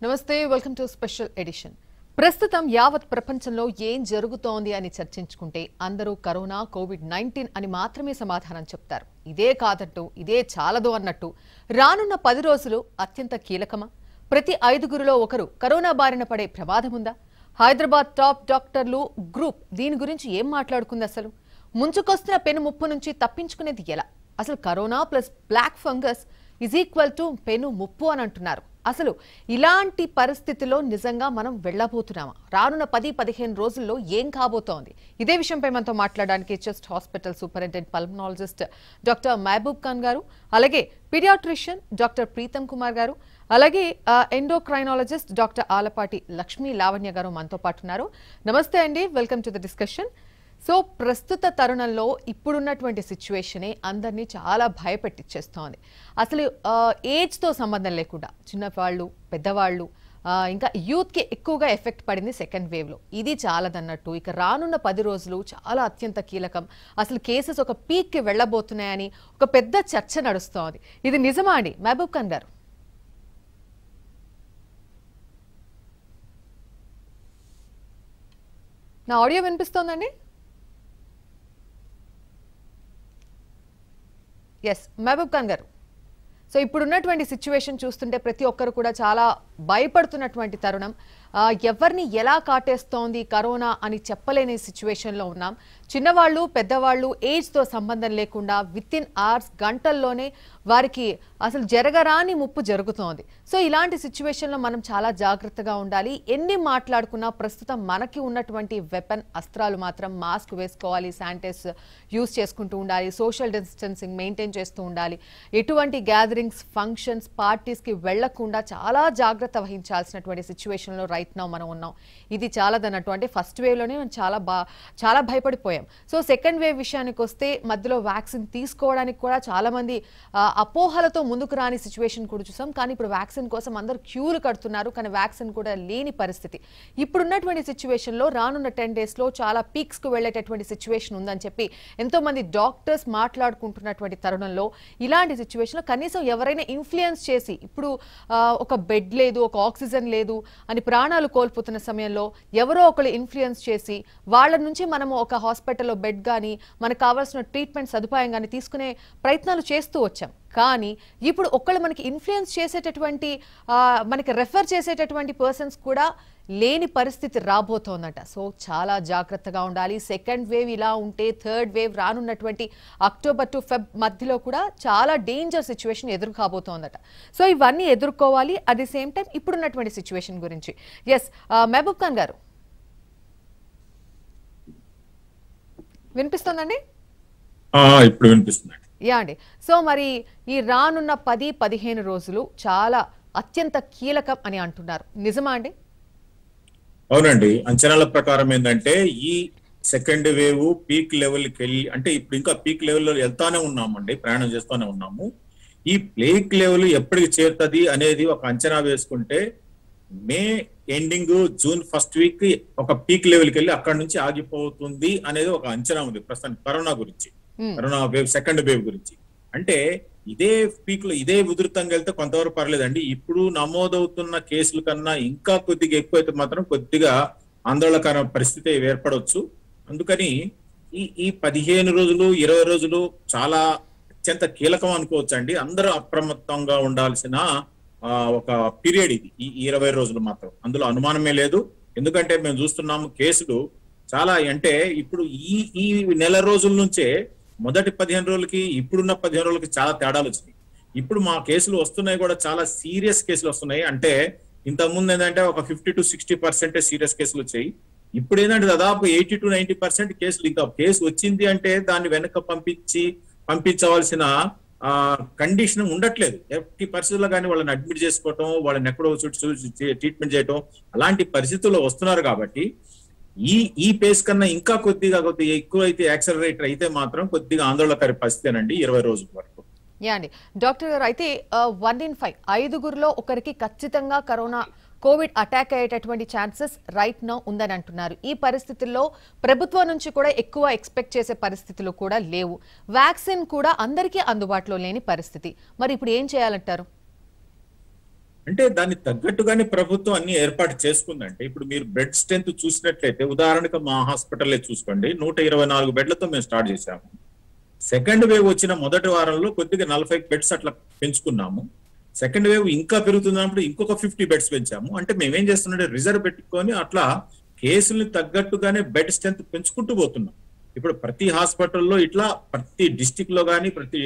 నమస్తే welcome to special edition. ప్రస్తుతం యావత్ ప్రపంచంలో ఏం జరుగుతోంది అని చర్చించుకుంటే అందరూ కరోనా కోవిడ్-19 అని మాత్రమే సమాధానం చెప్తారు. ఇదే కాదంటూ ఇదే చాలదు అన్నట్టు రానున్న 10 రోజులు అత్యంత కీలకమా? ప్రతి 5గురిలో ఒకరు కరోనా బారిన పడే ప్రమాదం ఉందా? హైదరాబాద్ టాప్ డాక్టర్లు గ్రూప్ దీని గురించి ఏం మాట్లాడుకుంది? అసలు ముంచుకొస్తున్న పెను ముప్పు నుంచి తప్పించుకునేది ఎలా? అసలు corona plus black fungus is equal to పెను ముప్పు అని అంటున్నారు. అసలు ఇలాంటి పరిస్థితిలో నిజంగా మనం వెళ్ళబోతున్నామా? రానున్న 10-15 రోజుల్లో ఏం కాబోతోంది? ఇదే విషయంపై మనతో మాట్లాడడానికి chest hospital superintendent pulmonologist doctor Mahaboob Khan గారు, అలాగే పీడియాట్రిషియన్ డాక్టర్ ప్రీతం కుమార్ గారు, అలాగే ఎండోక్రైనాలజిస్ట్ డాక్టర్ ఆలపాటి లక్ష్మీ లావణ్య గారు మనతో పాటు ఉన్నారు. నమస్తే అండి, welcome to the discussion. So ప్రస్తుత తరుణంలో ఇప్పుడున్నటువంటి సిచ్యువేషనే అందరినీ చాలా భయపెట్టించేస్తోంది. అసలు ఏజ్తో సంబంధం లేకుండా చిన్నవాళ్ళు, పెద్దవాళ్ళు, ఇంకా యూత్కి ఎక్కువగా ఎఫెక్ట్ పడింది సెకండ్ వేవ్లో. ఇది చాలదన్నట్టు ఇక రానున్న 10 రోజులు చాలా అత్యంత కీలకం. అసలు కేసెస్ ఒక పీక్కి వెళ్ళబోతున్నాయని ఒక పెద్ద చర్చ నడుస్తోంది. ఇది నిజమా అండి మహబూబ్ ఖాన్ గారు? నా ఆడియో వినిపిస్తోందండి? ఎస్ మహబూబ్ ఖాన్ గారు. సో ఇప్పుడున్నటువంటి సిచ్యువేషన్ చూస్తుంటే ప్రతి ఒక్కరు కూడా చాలా భయపడుతున్నటువంటి తరుణం. ఎవరిని ఎలా కాటేస్తోంది కరోనా అని చెప్పలేని సిచ్యువేషన్లో ఉన్నాం. చిన్నవాళ్ళు, పెద్దవాళ్ళు ఏజ్తో సంబంధం లేకుండా వితిన్ అవర్స్, గంటల్లోనే వారికి అసలు జరగరాని ముప్పు జరుగుతోంది. సో ఇలాంటి సిచ్యువేషన్లో మనం చాలా జాగ్రత్తగా ఉండాలి. ఎన్ని మాట్లాడుకున్నా ప్రస్తుతం మనకి ఉన్నటువంటి వెపన్ అస్త్రాలు మాత్రం మాస్క్ వేసుకోవాలి, శానిటైజర్ యూజ్ చేసుకుంటూ ఉండాలి, సోషల్ డిస్టెన్సింగ్ మెయింటైన్ చేస్తూ ఉండాలి. ఎటువంటి గ్యాదరింగ్స్, ఫంక్షన్స్, పార్టీస్కి వెళ్లకుండా చాలా జాగ్రత్త వహించాల్సినటువంటి సిచ్యువేషన్లో రైట్ నౌ మనం ఉన్నాం. ఇది చాలదన్నట్టు. అంటే ఫస్ట్ వేవ్లోనే మనం చాలా భయపడిపోయాం. సో సెకండ్ వేవ్ విషయానికి వస్తే మధ్యలో వ్యాక్సిన్ తీసుకోవడానికి కూడా చాలా మంది అపోహలతో ముందుకు రాని సిచ్యువేషన్ కూడా చూసాం. కానీ ఇప్పుడు వ్యాక్సిన్ కోసం అందరూ క్యూలు కడుతున్నారు, కానీ వ్యాక్సిన్ కూడా లేని పరిస్థితి. ఇప్పుడున్నటువంటి సిచ్యువేషన్లో రానున్న 10 డేస్లో చాలా పీక్స్కు వెళ్లేటటువంటి సిచ్యువేషన్ ఉందని చెప్పి ఎంతో మంది డాక్టర్స్ మాట్లాడుకుంటున్నటువంటి తరుణంలో ఇలాంటి సిచ్యువేషన్లో కనీసం ఎవరైనా ఇన్ఫ్లుయెన్స్ చేసి, ఇప్పుడు ఒక బెడ్ లేదు, ఒక ఆక్సిజన్ లేదు అని ప్రాణాలు కోల్పోతున్న సమయంలో ఎవరో ఒకరు ఇన్ఫ్లుయెన్స్ చేసి వాళ్ళ నుంచి మనము ఒక హాస్పిటల్లో బెడ్ కానీ మనకు కావాల్సిన ట్రీట్మెంట్ సదుపాయం కానీ తీసుకునే ప్రయత్నాలు చేస్తూ వచ్చాం. కానీ ఇప్పుడు ఒకళ్ళు మనకి ఇన్ఫ్లుయెన్స్ చేసేటటువంటి, మనకి రెఫర్ చేసేటటువంటి పర్సన్స్ కూడా లేని పరిస్థితి రాబోతోందట. సో చాలా జాగ్రత్తగా ఉండాలి. సెకండ్ వేవ్ ఇలా ఉంటే థర్డ్ వేవ్ రానున్నటువంటి అక్టోబర్ టు ఫెబ్ మధ్యలో కూడా చాలా డేంజర్ సిచ్యువేషన్ ఎదురు కాబోతోందట. సో ఇవన్నీ ఎదుర్కోవాలి. అట్ ది సేమ్ టైం ఇప్పుడున్నటువంటి సిచ్యువేషన్ గురించి ఎస్ మహబూబ్ ఖాన్ గారు వినిపిస్తోందండి? ఇప్పుడు వినిపిస్తుంది. యా అండి. సో మరి ఈ రానున్న 10-15 రోజులు చాలా అత్యంత కీలకం అని అంటున్నారు. నిజమా అండి? అవునండి. అంచనాల ప్రకారం ఏంటంటే ఈ సెకండ్ వేవ్ పీక్ లెవెల్కి వెళ్ళి, అంటే ఇప్పుడు ఇంకా పీక్ లెవెల్లో వెళ్తానే ఉన్నామండి, ప్రయాణం చేస్తూనే ఉన్నాము. ఈ పీక్ లెవెల్ ఎప్పటికి చేరుతుంది అనేది ఒక అంచనా వేసుకుంటే May ending, June first week ఒక పీక్ లెవెల్కి వెళ్ళి అక్కడ నుంచి ఆగిపోతుంది అనేది ఒక అంచనా ఉంది ప్రస్తుతానికి కరోనా గురించి, కరోనా వేవ్ సెకండ్ వేవ్ గురించి. అంటే ఇదే పీక్ లో ఇదే ఉధృతంగా వెళ్తే కొంతవరకు పర్లేదండి. ఇప్పుడు నమోదవుతున్న కేసుల కన్నా ఇంకా కొద్దిగా ఎక్కువైతే మాత్రం కొద్దిగా ఆందోళనకర పరిస్థితి ఏర్పడవచ్చు. అందుకని ఈ 15 రోజులు 20 రోజులు చాలా అత్యంత కీలకం అనుకోవచ్చు అండి. అందరూ అప్రమత్తంగా ఉండాల్సిన ఒక పీరియడ్ ఇది, ఈ 20 రోజులు మాత్రం. అందులో అనుమానమే లేదు. ఎందుకంటే మేము చూస్తున్నాము కేసులు చాలా, అంటే ఇప్పుడు ఈ నెల రోజుల నుంచే మొదటి 15 రోజులకి ఇప్పుడున్న 15 రోజులకి చాలా తేడాలు వచ్చినాయి. ఇప్పుడు మా కేసులు వస్తున్నాయి కూడా చాలా సీరియస్ కేసులు వస్తున్నాయి. అంటే ఇంతకుముందు ఏంటంటే ఒక 50-60% సీరియస్ కేసులు వచ్చాయి. ఇప్పుడు ఏంటంటే దాదాపు 80-90% కేసులు, ఇంకా కేసు వచ్చింది అంటే దాన్ని వెనక పంపించవలసిన కండిషన్ ఉండట్లేదు. ఎట్టి పరిస్థితుల్లో కానీ వాళ్ళని అడ్మిట్ చేసుకోవటం, వాళ్ళని ఎక్కడో ట్రీట్మెంట్ చేయటం, అలాంటి పరిస్థితుల్లో వస్తున్నారు. కాబట్టి ఈ పేస్ కన్నా ఇంకా కొద్దిగా ఎక్కువ అయితే యాక్సలరేటర్ అయితే మాత్రం కొద్దిగా ఆందోళనకర పరిస్థితేనండి 20 రోజుల వరకు. యా అండి. డాక్టర్ గారు, అయితే 1 in 5 5గురిలో ఒకరికి ఖచ్చితంగా కరోనా కోవిడ్ అటాక్ అయ్యేటటువంటి ఛాన్సెస్ రైట్ నౌ ఉందని అంటున్నారు. ఈ పరిస్థితుల్లో ప్రభుత్వం నుంచి కూడా ఎక్కువ ఎక్స్పెక్ట్ చేసే పరిస్థితులు కూడా లేవు. వ్యాక్సిన్ కూడా అందరికీ అందుబాటులో లేని పరిస్థితి. మరి ఇప్పుడు ఏం చేయాలంటారు? అంటే దాన్ని తగ్గట్టుగానే ప్రభుత్వం అన్ని ఏర్పాటు చేసుకుందంటే ఇప్పుడు మీరు బెడ్ స్ట్రెంత్ చూసినట్లయితే ఉదాహరణకు మా హాస్పిటల్లే చూసుకోండి 124 బెడ్లతో మేము స్టార్ట్ చేశాము. సెకండ్ వేవ్ వచ్చిన మొదటి వారంలో కొద్దిగా 40 బెడ్స్ అట్లా పెంచుకున్నాము. సెకండ్ వేవ్ ఇంకా పెరుగుతున్నప్పుడు ఇంకొక 50 బెడ్స్ పెంచాము. అంటే మేమేం చేస్తున్నామంటే రిజర్వ్ పెట్టుకొని అట్లా కేసుల్ని తగ్గట్టుగానే బెడ్ స్ట్రెంత్ పెంచుకుంటూ పోతున్నాం. ఇప్పుడు ప్రతి హాస్పిటల్లో ఇట్లా ప్రతి డిస్టిక్ లో కానీ ప్రతి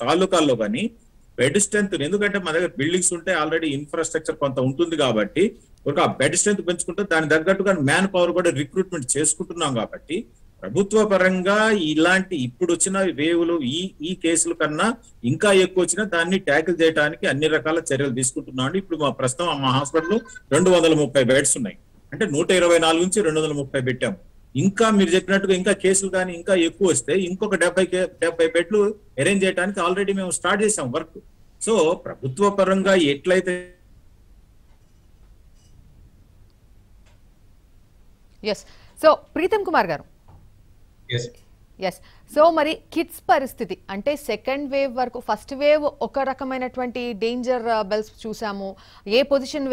తాలూకాల్లో కానీ బెడ్ స్ట్రెంత్, ఎందుకంటే మన దగ్గర బిల్డింగ్స్ ఉంటే ఆల్రెడీ ఇన్ఫ్రాస్ట్రక్చర్ కొంత ఉంటుంది కాబట్టి ఒక బెడ్ స్ట్రెంత్ పెంచుకుంటే దాని తగ్గట్టుగా మ్యాన్ పవర్ కూడా రిక్రూట్మెంట్ చేసుకుంటున్నాం కాబట్టి ప్రభుత్వ పరంగా ఇలాంటి ఇప్పుడు వచ్చిన వేవులు ఈ కేసుల కన్నా ఇంకా ఎక్కువ వచ్చినా దాన్ని ట్యాకిల్ చేయడానికి అన్ని రకాల చర్యలు తీసుకుంటున్నాం. ఇప్పుడు మా ప్రస్తుతం మా హాస్పిటల్ 230 బెడ్స్ ఉన్నాయి. అంటే 124 నుంచి 230 పెట్టాము. ఇంకా మీరు చెప్పినట్టుగా ఇంకా కేసులు కానీ ఇంకా ఎక్కువ వస్తే ఇంకొక 70 బెడ్లు అరేంజ్ చేయడానికి ఆల్రెడీ మేము స్టార్ట్ చేసాం వర్క్. సో ప్రభుత్వ పరంగా ఎట్లయితే సో ప్రీతం కుమార్ గారు, ఎస్ సో మరి కిడ్స్ పరిస్థితి అంటే సెకండ్ వేవ్ వరకు, ఫస్ట్ వేవ్ ఒక రకమైనటువంటి డేంజర్ బెల్స్ చూసాము, ఏ పొజిషన్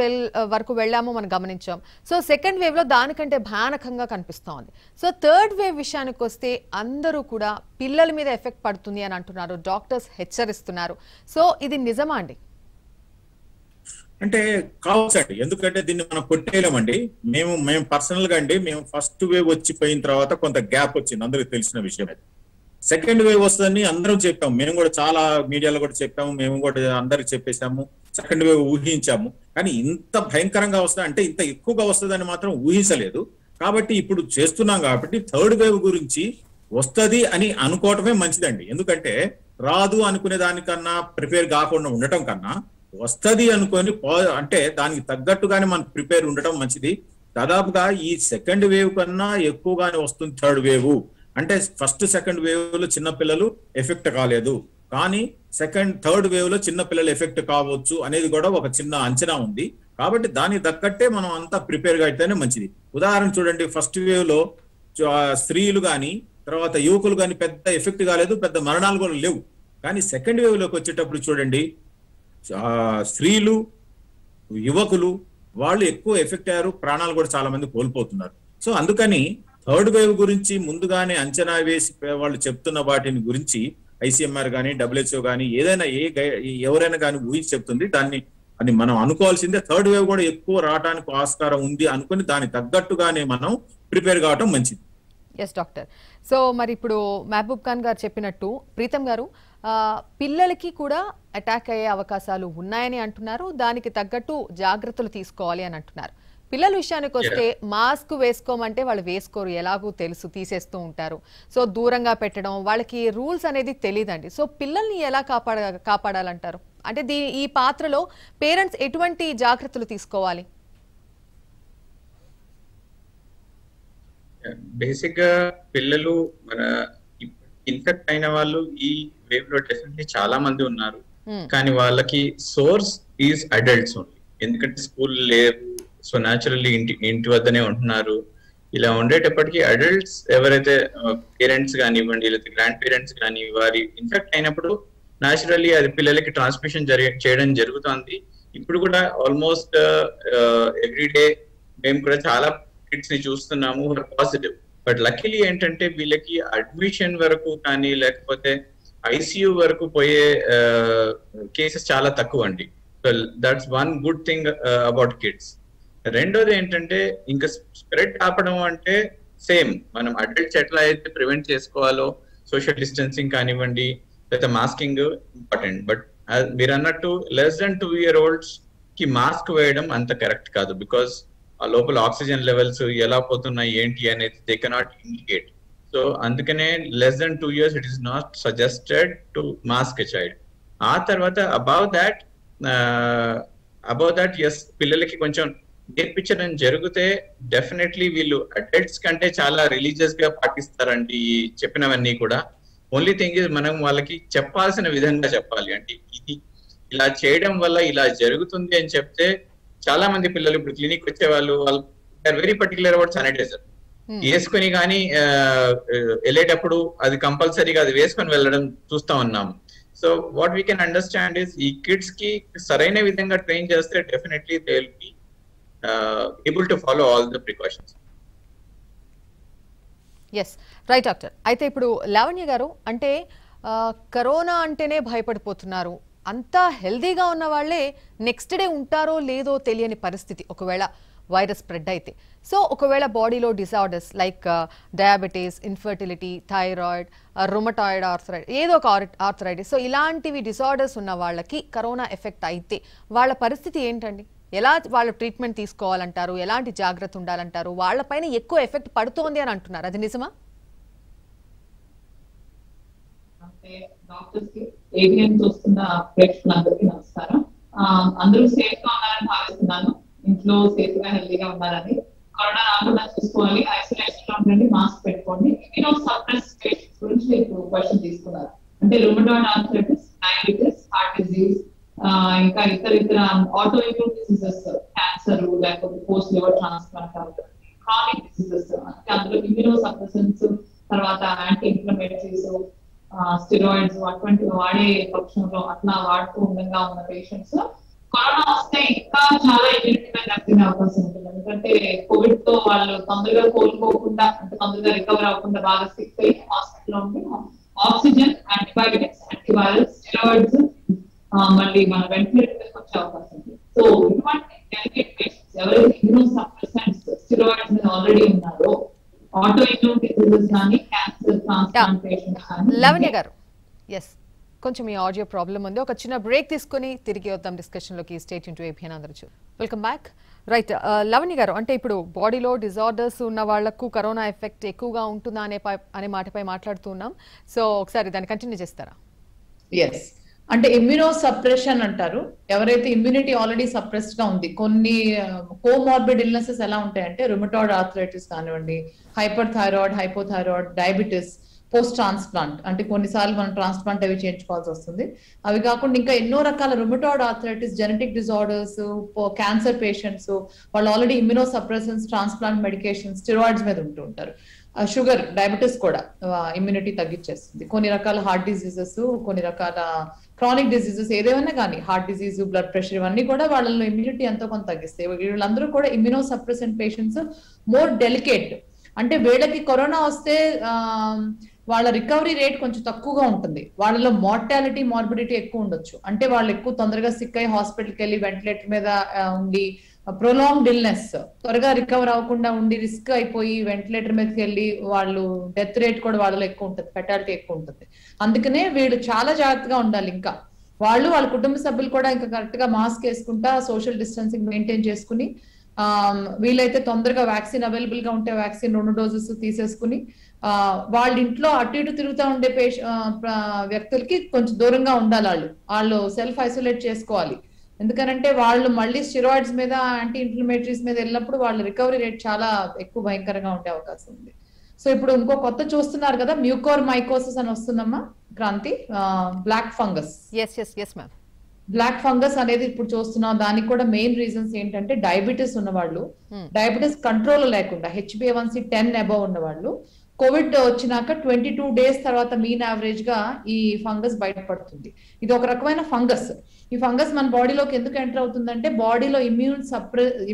వరకు వెళ్ళామో మనం గమనించాం. సో సెకండ్ వేవ్ లో దానికంటే భయానకంగా కనిపిస్తోంది. సో థర్డ్ వేవ్ విషయానికి వస్తే అందరూ కూడా పిల్లల మీద ఎఫెక్ట్ పడుతుంది అని అంటున్నారు, డాక్టర్స్ హెచ్చరిస్తున్నారు. సో ఇది నిజమా అండి? అంటే కావచ్చండి, ఎందుకంటే దీన్ని మనం కొట్టేయలేమండి. మేము పర్సనల్ గా అండి, మేము ఫస్ట్ వేవ్ వచ్చిపోయిన తర్వాత కొంత గ్యాప్ వచ్చింది, అందరికి తెలిసిన విషయం. సెకండ్ వేవ్ వస్తుందని అందరం చెప్పాము, మేము కూడా చాలా మీడియాలో కూడా చెప్పాము, మేము కూడా అందరికి చెప్పేసాము, సెకండ్ వేవ్ ఊహించాము. కానీ ఇంత భయంకరంగా వస్తుంది అంటే ఇంత ఎక్కువగా వస్తుందని మాత్రం ఊహించలేదు. కాబట్టి ఇప్పుడు చేస్తున్నాం కాబట్టి థర్డ్ వేవ్ గురించి వస్తుంది అని అనుకోవటమే మంచిదండి. ఎందుకంటే రాదు అనుకునే దానికన్నా ప్రిపేర్ కాకుండా ఉండటం కన్నా వస్తుంది అనుకొని అంటే దానికి తగ్గట్టుగానే మనం ప్రిపేర్ ఉండటం మంచిది. దాదాపుగా ఈ సెకండ్ వేవ్ కన్నా ఎక్కువగానే వస్తుంది థర్డ్ వేవ్. అంటే ఫస్ట్ సెకండ్ వేవ్ లో చిన్నపిల్లలు ఎఫెక్ట్ కాలేదు, కానీ థర్డ్ వేవ్ లో చిన్నపిల్లలు ఎఫెక్ట్ కావచ్చు అనేది కూడా ఒక చిన్న అంచనా ఉంది. కాబట్టి దానికి తగ్గట్టే మనం అంతా ప్రిపేర్ గా అయితేనే మంచిది. ఉదాహరణ చూడండి, ఫస్ట్ వేవ్ లో స్త్రీలు కానీ తర్వాత యువకులు కానీ పెద్ద ఎఫెక్ట్ కాలేదు, పెద్ద మరణాలు కూడా లేవు. కానీ సెకండ్ వేవ్ లోకి వచ్చేటప్పుడు చూడండి, స్త్రీలు యువకులు వాళ్ళు ఎక్కువ ఎఫెక్ట్ అయ్యారు, ప్రాణాలు కూడా చాలా మంది కోల్పోతున్నారు. సో అందుకని థర్డ్ వేవ్ గురించి ముందుగానే అంచనా వేసి వాళ్ళు చెప్తున్న వాటిని గురించి ICMR కానీ WHO కానీ ఏదైనా ఎవరైనా కానీ ఊహించి చెప్తుంది. దాన్ని మనం అనుకోవాల్సిందే. థర్డ్ వేవ్ కూడా ఎక్కువ రావడానికి ఆస్కారం ఉంది అనుకుని దానికి తగ్గట్టుగానే మనం ప్రిపేర్ కావటం మంచిది. Yes doctor. సో మరి ఇప్పుడు మహబూబ్ ఖాన్ గారు చెప్పినట్టు ప్రీతం గారు పిల్లలకి కూడా అటాక్ అయ్యే అవకాశాలు ఉన్నాయని అంటున్నారు, దానికి తగ్గట్టు జాగ్రత్తలు తీసుకోవాలి అని అంటున్నారు. పిల్లల విషయానికి వస్తే మాస్క్ వేసుకోమంటే వాళ్ళు వేసుకోరు, ఎలాగూ తెలుసు, తీసేస్తూ ఉంటారు. సో దూరంగా పెట్టడం, వాళ్ళకి రూల్స్ అనేది తెలియదండి. సో పిల్లల్ని ఎలా కాపాడాలంటారు? అంటే ఈ పాత్రలో పేరెంట్స్ ఎటువంటి జాగ్రత్తలు తీసుకోవాలి? బేసిక్ గా పిల్లలు మన ఇన్ఫెక్ట్ అయిన వాళ్ళు ఈ వేవ్ లో డెఫినెట్లీ చాలా మంది ఉన్నారు. కానీ వాళ్ళకి సోర్స్ ఈజ్ అడల్ట్స్ ఓన్లీ. ఎందుకంటే స్కూల్ లేవు, సో న్యాచురల్లీ ఇంటి వద్దనే ఉంటున్నారు. ఇలా ఉండేటప్పటికీ అడల్ట్స్ ఎవరైతే పేరెంట్స్ కానివ్వండి లేదా గ్రాండ్ పేరెంట్స్ కానీ వారి ఇన్ఫెక్ట్ అయినప్పుడు న్యాచురల్లీ అది పిల్లలకి ట్రాన్స్మిషన్ చేయడం జరుగుతుంది. ఇప్పుడు కూడా ఆల్మోస్ట్ ఎవ్రీడే మేము కూడా చాలా కిడ్స్ ని చూస్తున్నాము పాజిటివ్. బట్ లక్కీలీ ఏంటంటే వీళ్ళకి అడ్మిషన్ వరకు కానీ లేకపోతే ICU వరకు పోయే కేసెస్ చాలా తక్కువ అండి. So that's one good thing about kids. రెండోది ఏంటంటే ఇంకా స్ప్రెడ్ ఆపడం అంటే సేమ్ మనం అడల్ట్స్ ఎట్లా అయితే ప్రివెంట్ చేసుకోవాలో సోషల్ డిస్టెన్సింగ్ కానివ్వండి లేదా మాస్కింగ్ ఇంపార్టెంట్. బట్ మీరు అన్నట్టు less than 2 year olds కి మాస్క్ వేయడం అంత కరెక్ట్ కాదు. బికాస్ ఆ లోపల ఆక్సిజన్ లెవెల్స్ ఎలా పోతున్నాయి ఏంటి అనేది దే కెనాట్ ఇండికేట్. సో అందుకనే less than 2 years it is not suggested to mask a child. ఆ తర్వాత అబౌవ్ దాట్ ఎస్ పిల్లలకి కొంచెం నేర్పించడం జరిగితే డెఫినెట్లీ వీళ్ళు అడల్ట్స్ కంటే చాలా రిలీజియస్ గా పాటిస్తారండి ఈ చెప్పినవన్నీ కూడా. ఓన్లీ థింగ్ ఇస్ మనం వాళ్ళకి చెప్పాల్సిన విధంగా చెప్పాలి. అంటే ఇది ఇలా చేయడం వల్ల ఇలా జరుగుతుంది అని చెప్తే చాలా మంది పిల్లలు ఇప్పుడు క్లినిక్ వచ్చే వాళ్ళు వెరీ పర్టికులర్ అబౌట్ శానిటైజర్ వేసుకొని కానీ వెళ్ళేటప్పుడు అది కంపల్సరీగా అది వేసుకొని వెళ్ళడం చూస్తా ఉన్నాము. So what we can understand is ఈ కిడ్స్ కి సరైన విధంగా ట్రైన్ చేస్తే definitely they will be able to follow all the precautions. Yes right doctor. అయితే ఇప్పుడు లావణ్య గారు, అంటే కరోనా అంటేనే భయపడిపోతున్నారు, అంతా హెల్దీగా ఉన్న వాళ్ళే నెక్స్ట్ డే ఉంటారో లేదో తెలియని పరిస్థితి ఒకవేళ వైరస్ స్ప్రెడ్ అయితే. సో ఒకవేళ బాడీలో disorders like diabetes, infertility, thyroid, rheumatoid arthritis, ఏదో ఒక ఆర్థరైటిస్, సో ఇలాంటివి డిజార్డర్స్ ఉన్న వాళ్ళకి కరోనా ఎఫెక్ట్ అయితే వాళ్ళ పరిస్థితి ఏంటండి? ఎలా వాళ్ళ ట్రీట్మెంట్ తీసుకోవాలంటారు? ఎలాంటి జాగ్రత్త ఉండాలంటారు? వాళ్ళపైన ఎక్కువ ఎఫెక్ట్ పడుతోంది అని అంటున్నారు, అది నిజమా? డాక్టర్స్ కి ఏబిఎన్ చూస్తున్న ప్రేక్షకులందరికీ నమస్కారం. అందరూ సేఫ్ గా ఉన్నారని భావిస్తున్నాను. ఇంట్లో సేఫ్ గా హెల్తీగా ఉన్నారని. కరోనా రాకుండా చూసుకోవాలి, ఐసోలేషన్ లో ఉండండి, మాస్క్ పెట్టుకోండి. ఇమ్యూనో సప్రెస్ పేషెంట్స్ గురించి ఇప్పుడు క్వశ్చన్ తీసుకున్నారు. అంటే rheumatoid arthritis, diabetes, heart disease, ఇంకా ఇతర ఆటో ఇమ్యూన్ డిసీజెస్, క్యాన్సర్, లేకపోతే post liver transplant, chronic diseases, అంటే అందులో ఇమ్యూనో సప్రెసెంట్స్, తర్వాత యాంటీ ఇన్ఫ్లమేటరీస్, స్టెరాయిడ్స్ అటువంటి వాడే పక్షంలో అట్లా వాడుతూ ఉండగా ఉన్న పేషెంట్స్ కరోనా వస్తే ఇంకా చాలా ఇమ్యూనిటీ మీద దెబ్బతినే అవకాశం ఉంటుంది. ఎందుకంటే కోవిడ్ తో వాళ్ళు తొందరగా కోలుకోకుండా, అంటే తొందరగా రికవర్ అవ్వకుండా బాగా సిక్ అయ్యి హాస్పిటల్లో ఉండి ఆక్సిజన్, యాంటీబయాటిక్స్, యాంటీవైరల్స్, స్టెరాయిడ్స్, మళ్ళీ మన వెంటిలేటర్ వచ్చే అవకాశం ఉంది. సో ఇటువంటి డెలికేట్ పేషెంట్స్ ఎవరైతే ఇమ్యూనో సప్రెసెంట్స్, స్టెరాయిడ్స్ మీద ఆల్రెడీ ఉన్నారో, ఆటో ఇమ్యూన్ డిసీజెస్ కానీ, క్యాన్సర్, ట్రాన్స్ప్లాంటేషన్ కానీ. లావణ్య గారు, ఎస్, కొంచెం ఈ ఆడియో ప్రాబ్లం ఉంది. ఒక చిన్న బ్రేక్ తీసుకుని తిరిగి వద్దాం డిస్కషన్లోకి. స్టేట్ ఇంటూ ఏబిఎన్ అందరూ. Welcome back. రైట్, లావణ్య గారు, అంటే ఇప్పుడు బాడీలో డిజార్డర్స్ ఉన్న వాళ్లకు కరోనా ఎఫెక్ట్ ఎక్కువగా ఉంటుందా అనే మాటపై మాట్లాడుతున్నాం. సో ఒకసారి దాన్ని కంటిన్యూ చేస్తారా? ఎస్, అంటే ఇమ్యూనో సప్రెషన్ అంటారు. ఎవరైతే ఇమ్యూనిటీ ఆల్రెడీ సప్రెస్డ్ గా ఉంది, కొన్ని కోమార్బిడ్ ఇల్నెసెస్ ఎలా ఉంటాయంటే రుమటాయిడ్ ఆర్థరైటిస్ కానివ్వండి, hyper thyroid, hypothyroid, diabetes, post transplant, అంటే కొన్నిసార్లు మనం ట్రాన్స్ప్లాంట్ అవి చేయించుకోవాల్సి వస్తుంది. అవి కాకుండా ఇంకా ఎన్నో రకాల rheumatoid arthritis, genetic disorders, cancer patients, వాళ్ళు already immunosuppressants, transplant medication, steroids మీద ఉంటూ ఉంటారు. షుగర్, డయాబెటిస్ కూడా ఇమ్యూనిటీ తగ్గించేస్తుంది. కొన్ని రకాల హార్ట్ డిసీజెస్, కొన్ని రకాల క్రానిక్ డిసీజెస్ ఏదేమైనా కానీ, హార్ట్ డిసీజ్, బ్లడ్ ప్రెషర్, ఇవన్నీ కూడా వాళ్ళలో ఇమ్యూనిటీ ఎంతో కొంత తగ్గిస్తాయి. వీళ్ళందరూ కూడా immuno suppressant patients, more delicate. అంటే వీళ్ళకి కరోనా వస్తే వాళ్ళ రికవరీ రేట్ కొంచెం తక్కువగా ఉంటుంది. వాళ్ళలో మార్టాలిటీ, మార్బిడిటీ ఎక్కువ ఉండొచ్చు. అంటే వాళ్ళు ఎక్కువ తొందరగా సిక్ అయ్యి హాస్పిటల్కి వెళ్ళి వెంటిలేటర్ మీద ఉండి ప్రొలాంగ్డ్ ఇల్నెస్, త్వరగా రికవర్ అవ్వకుండా ఉండి రిస్క్ అయిపోయి వెంటిలేటర్ మీదకి వెళ్ళి వాళ్ళు డెత్ రేట్ కూడా వాళ్ళలో ఎక్కువ ఉంటుంది, ఫెటాలిటీ ఎక్కువ ఉంటుంది. అందుకనే వీళ్ళు చాలా జాగ్రత్తగా ఉండాలి. ఇంకా వాళ్ళ కుటుంబ సభ్యులు కూడా ఇంకా కరెక్ట్ గా మాస్క్ వేసుకుంటా, సోషల్ డిస్టెన్సింగ్ మెయింటైన్ చేసుకుని, వీలైతే తొందరగా వ్యాక్సిన్ అవైలబుల్ గా ఉంటే వ్యాక్సిన్ 2 డోసెస్ తీసేసుకుని, వాళ్ళ ఇంట్లో అటు ఇటు తిరుగుతూ ఉండే వ్యక్తులకి కొంచెం దూరంగా ఉండాలి. వాళ్ళు సెల్ఫ్ ఐసోలేట్ చేసుకోవాలి. ఎందుకనంటే వాళ్ళు మళ్ళీ స్టెరాయిడ్స్ మీద, యాంటీ ఇన్ఫ్లమేటరీస్ మీద వెళ్ళినప్పుడు వాళ్ళ రికవరీ రేట్ చాలా ఎక్కువ భయంకరంగా ఉండే అవకాశం ఉంది. సో ఇప్పుడు ఇంకో కొత్త చూస్తున్నారు కదా, మ్యూకోర్ మైకోసిస్ అని వస్తుందమ్మా Kranthi, black fungus. Black fungus అనేది ఇప్పుడు చూస్తున్నాం. దానికి కూడా మెయిన్ రీజన్స్ ఏంటంటే డయాబెటీస్ ఉన్నవాళ్ళు, డయాబెటీస్ కంట్రోల్ లేకుండా HbA1c 10 అబవ్ ఉన్నవాళ్ళు, కోవిడ్ వచ్చినాక 22 డేస్ తర్వాత మీన్ యావరేజ్ గా ఈ ఫంగస్ బయటపడుతుంది. ఇది ఒక రకమైన ఫంగస్. ఈ ఫంగస్ మన బాడీలోకి ఎందుకు ఎంటర్ అవుతుందంటే బాడీలో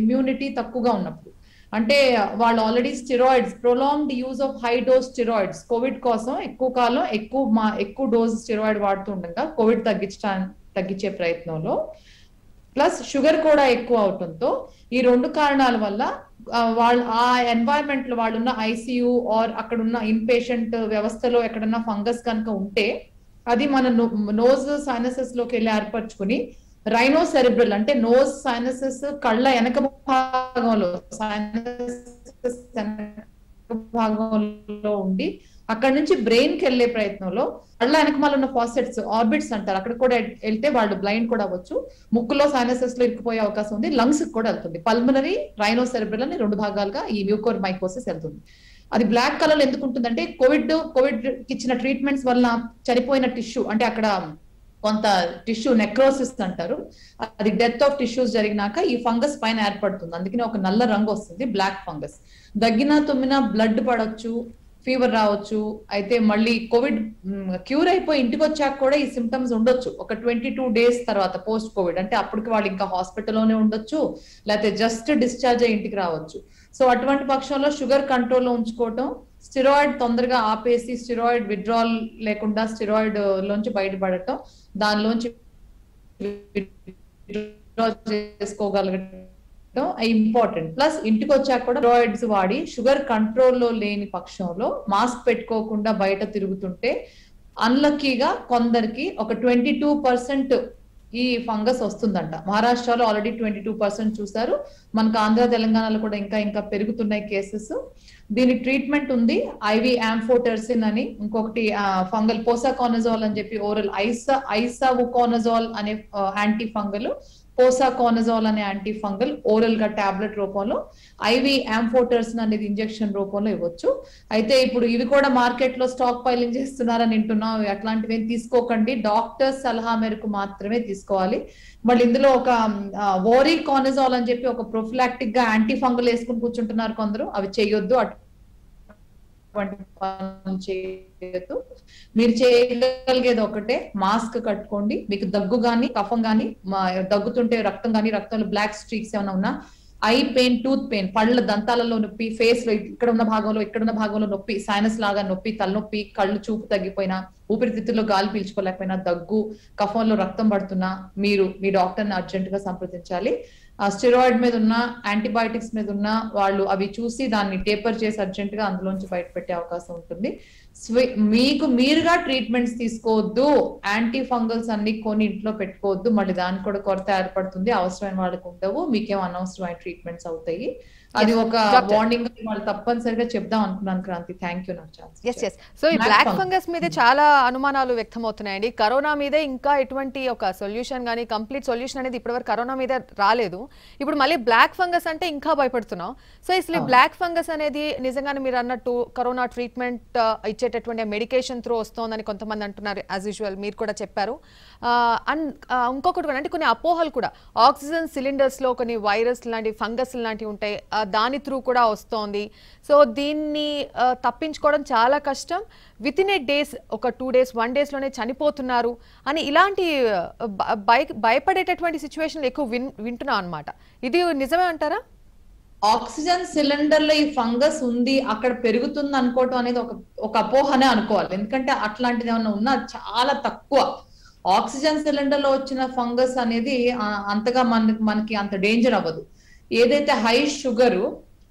ఇమ్యూనిటీ తక్కువగా ఉన్నప్పుడు. అంటే వాళ్ళు already steroids, prolonged use of high dose steroids, Covid కోసం ఎక్కువ కాలం ఎక్కువ డోస్ స్టెరాయిడ్ వాడుతూ ఉండగా కోవిడ్ తగ్గించే ప్రయత్నంలో, ప్లస్ షుగర్ కూడా ఎక్కువ అవటంతో, ఈ 2 కారణాల వల్ల వాళ్ళు ఆ ఎన్వైరన్మెంట్ లో వాళ్ళు ఉన్న ICU ఆర్ అక్కడ ఉన్న ఇన్ పేషెంట్ వ్యవస్థలో ఎక్కడన్నా ఫంగస్ కనుక ఉంటే అది మన నోజ్ సైనసెస్ లోకి వెళ్ళి ఏర్పరచుకుని రైనో సెరిబ్రల్, అంటే నోజ్ సైనసెస్ కళ్ళ వెనక భాగంలో ఉండి అక్కడ నుంచి బ్రెయిన్ కి వెళ్లే ప్రయత్నంలో కళ్ళ వెనకమాల ఉన్న ఫాసెట్స్, ఆర్బిట్స్ అంటారు, అక్కడ కూడా వెళ్తే వాళ్ళు బ్లైండ్ కూడా అవ్వచ్చు. ముక్కులో సైనసెస్ లో ఇరుక్కుపోయే అవకాశం ఉంది. లంగ్స్ కూడా వెళ్తుంది. పల్మనరీ, రైనో సెరిబ్రల్ అని 2 భాగాలుగా ఈ మ్యూకోర్ మైకోసిస్ వెళ్తుంది. అది బ్లాక్ కలర్ ఎందుకు ఉంటుందంటే కోవిడ్ కి ఇచ్చిన ట్రీట్మెంట్స్ వల్ల చనిపోయిన టిష్యూ, అంటే అక్కడ కొంత టిష్యూ నెక్రోసిస్ అంటారు, అది డెత్ ఆఫ్ టిష్యూస్ జరిగినాక ఈ ఫంగస్ పైన ఏర్పడుతుంది. అందుకని ఒక నల్ల రంగు వస్తుంది, బ్లాక్ ఫంగస్. దగ్గిన తుమ్మిన బ్లడ్ పడవచ్చు, ఫీవర్ రావచ్చు. అయితే మళ్ళీ కోవిడ్ క్యూర్ అయిపోయి ఇంటికి వచ్చాక కూడా ఈ సిమ్టమ్స్ ఉండొచ్చు ఒక 22 days తర్వాత పోస్ట్ కోవిడ్. అంటే అప్పటికి వాళ్ళు ఇంకా హాస్పిటల్లోనే ఉండొచ్చు, లేకపోతే జస్ట్ డిశ్చార్జ్ అయ్యి ఇంటికి రావచ్చు. సో అటువంటి పక్షంలో షుగర్ కంట్రోల్లో ఉంచుకోవటం, స్టిరాయిడ్ తొందరగా ఆపేసి స్టిరాయిడ్ విత్డ్రాల్ లేకుండా స్టిరాయిడ్ లోంచి బయటపడటం, దానిలోంచి చేసుకోగలగటం ఇంపార్టెంట్. ప్లస్ ఇంటికి వచ్చాక కూడా స్టెరాయిడ్స్ వాడి షుగర్ కంట్రోల్లో లేని పక్షంలో మాస్క్ పెట్టుకోకుండా బయట తిరుగుతుంటే అన్లక్కీగా కొందరికి ఒక 22% ఈ ఫంగస్ వస్తుందంట. మహారాష్ట్రలో ఆల్రెడీ 22% చూసారు. మనకు ఆంధ్ర తెలంగాణలో కూడా ఇంకా పెరుగుతున్నాయి కేసెస్. దీని ట్రీట్మెంట్ ఉంది, ఐవి యాంఫోటెర్సిన్ అని, ఇంకొకటి ఫంగల్ పోసాకానజోల్ అని చెప్పి ఓరల్ ఐసావుకానజోల్ అనే యాంటీ ఫంగల్, పోసాకానజోల్ అనే యాంటీ ఫంగల్ ఓరల్ గా టాబ్లెట్ రూపంలో, ఐవి యాంఫోటెర్సిన్ అనేది ఇంజెక్షన్ రూపంలో ఇవ్వచ్చు. అయితే ఇప్పుడు ఇవి కూడా మార్కెట్ లో స్టాక్ పైలింగ్ చేస్తున్నారని వింటున్నాం. అట్లాంటివి ఏం తీసుకోకండి, డాక్టర్ సలహా మేరకు మాత్రమే తీసుకోవాలి. మళ్ళీ ఇందులో ఒక వోరికానజోల్ అని చెప్పి ఒక ప్రొఫిలాక్టిక్ గా యాంటీ ఫంగల్ వేసుకుని కూర్చుంటున్నారు కొందరు. అవి చేయొద్దు, చేయొద్దు. మీరు చేయగలిగేది ఒకటే, మాస్క్ కట్టుకోండి. మీకు దగ్గు గాని కఫం గాని, దగ్గుతుంటే రక్తం గాని, రక్తంలో బ్లాక్ స్ట్రీక్స్ ఏమైనా ఉన్నా, ఐ పెయిన్, టూత్ పెయిన్, పళ్ళ దంతాలలో నొప్పి, ఫేస్ లో ఇక్కడున్న భాగంలో నొప్పి, సైనస్ లాగా నొప్పి, తలనొప్పి, కళ్ళు చూపు తగ్గిపోయినా, ఊపిరితిత్తుల్లో గాలి పీల్చుకోలేకపోయినా, దగ్గు, కఫంలో రక్తం పడుతున్నా మీరు మీ డాక్టర్ని అర్జెంట్ గా సంప్రదించాలి. స్టెరాయిడ్ మీద ఉన్న, యాంటీబయాటిక్స్ మీద ఉన్న వాళ్ళు అవి చూసి దాన్ని టేపర్ చేసి అర్జెంట్ గా అందులోంచి బయట పెట్టే అవకాశం ఉంటుంది. మీకు మీరుగా ట్రీట్మెంట్స్ తీసుకోవద్దు, యాంటీ ఫంగల్స్ అన్ని కొని ఇంట్లో పెట్టుకోవద్దు. మళ్ళీ దానికి కూడా కొరత ఏర్పడుతుంది, అవసరమైన వాళ్ళకి ఉండవు, మీకేం అనవసరమైన ట్రీట్మెంట్స్ అవుతాయి. అది ఒక వార్నింగ్ వాళ్ళు తప్పనిసరిగా చెప్దాం అనుకున్నాను. క్రాంతి, థ్యాంక్ యూ నాకు ఛాన్స్. సో ఈ బ్లాక్ ఫంగస్ మీద చాలా అనుమానాలు వ్యక్తమవుతున్నాయండి. కరోనా మీదే ఇంకా ఎటువంటి ఒక సొల్యూషన్ కానీ కంప్లీట్ సొల్యూషన్ అనేది ఇప్పటివరకు కరోనా మీద రాలేదు. ఇప్పుడు మళ్ళీ బ్లాక్ ఫంగస్ అంటే ఇంకా భయపడుతున్నాం. సో అసలు బ్లాక్ ఫంగస్ అనేది నిజంగానే మీరు అన్నట్టు కరోనా ట్రీట్మెంట్ ఇచ్చేటటువంటి మెడికేషన్ త్రూ వస్తోందని కొంతమంది అంటున్నారు. యాజ్ యూజువల్ మీరు కూడా చెప్పారు. అండ్ ఇంకొకటి కూడా అంటే కొన్ని అపోహలు కూడా, ఆక్సిజన్ సిలిండర్స్ లో కొన్ని వైరస్ లాంటి ఫంగస్ లాంటివి ఉంటాయి, దాని త్రూ కూడా వస్తోంది. సో దీన్ని తప్పించుకోవడం చాలా కష్టం. విత్ ఇన్ ఏ డేస్, ఒక 2 days 1 days లోనే చనిపోతున్నారు అని ఇలాంటి భయపడేటటువంటి సిచ్యువేషన్లు ఎక్కువ వింటున్నాం అనమాట. ఇది నిజమే అంటారా? ఆక్సిజన్ సిలిండర్ లో ఈ ఫంగస్ ఉంది, అక్కడ పెరుగుతుంది అనుకోవటం అనేది ఒక అపోహనే అనుకోవాలి. ఎందుకంటే అట్లాంటిది ఏమన్నా ఉన్నా చాలా తక్కువ. ఆక్సిజన్ సిలిండర్ లో వచ్చిన ఫంగస్ అనేది అంతగా మనకి అంత డేంజర్ అవ్వదు. ఏదైతే హై షుగరు,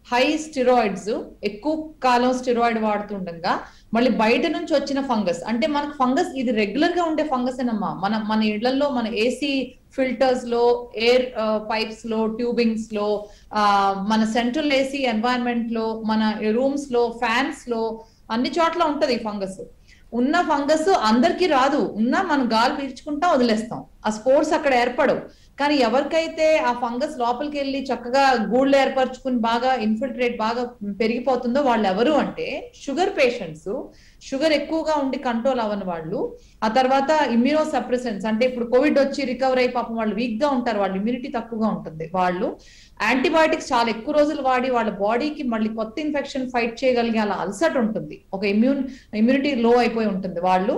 హై స్టిరాయిడ్స్, ఎక్కువ కాలం స్టిరాయిడ్ వాడుతుండగా మళ్ళీ బయట నుంచి వచ్చిన ఫంగస్, అంటే మనకు ఫంగస్ ఇది రెగ్యులర్ గా ఉండే ఫంగస్ ఏనమ్మా. మన ఇళ్లలో, మన ఏసీ ఫిల్టర్స్ లో, ఎయిర్ పైప్స్ లో, ట్యూబింగ్స్ లో, మన సెంట్రల్ ఏసీ ఎన్వైరన్మెంట్ లో, మన రూమ్స్ లో, ఫ్యాన్స్ లో, అన్ని చోట్ల ఉంటది ఈ ఫంగస్. ఉన్న ఫంగస్ అందరికీ రాదు, ఉన్నా మనం గాలి పీల్చుకుంటా వదిలేస్తాం, ఆ స్పోర్స్ అక్కడ ఏర్పడవు. కానీ ఎవరికైతే ఆ ఫంగస్ లోపలికి వెళ్ళి చక్కగా గూళ్ళు ఏర్పరచుకుని బాగా ఇన్ఫిల్ట్రేట్ బాగా పెరిగిపోతుందో వాళ్ళు ఎవరు అంటే షుగర్ పేషెంట్స్, షుగర్ ఎక్కువగా ఉండి కంట్రోల్ అవ్వని వాళ్ళు, ఆ తర్వాత ఇమ్యూనో సప్రెసెంట్స్, అంటే ఇప్పుడు కోవిడ్ వచ్చి రికవర్ అయ్యి పాపం వాళ్ళు వీక్ గా ఉంటారు, వాళ్ళ ఇమ్యూనిటీ తక్కువగా ఉంటుంది, వాళ్ళు యాంటీబయాటిక్స్ చాలా ఎక్కువ రోజులు వాడి వాళ్ళ బాడీకి మళ్ళీ కొత్త ఇన్ఫెక్షన్ ఫైట్ చేయగలిగే అలా అల్సట్ ఉంటుంది, ఒక ఇమ్యూనిటీ లో అయిపోయి ఉంటుంది, వాళ్ళు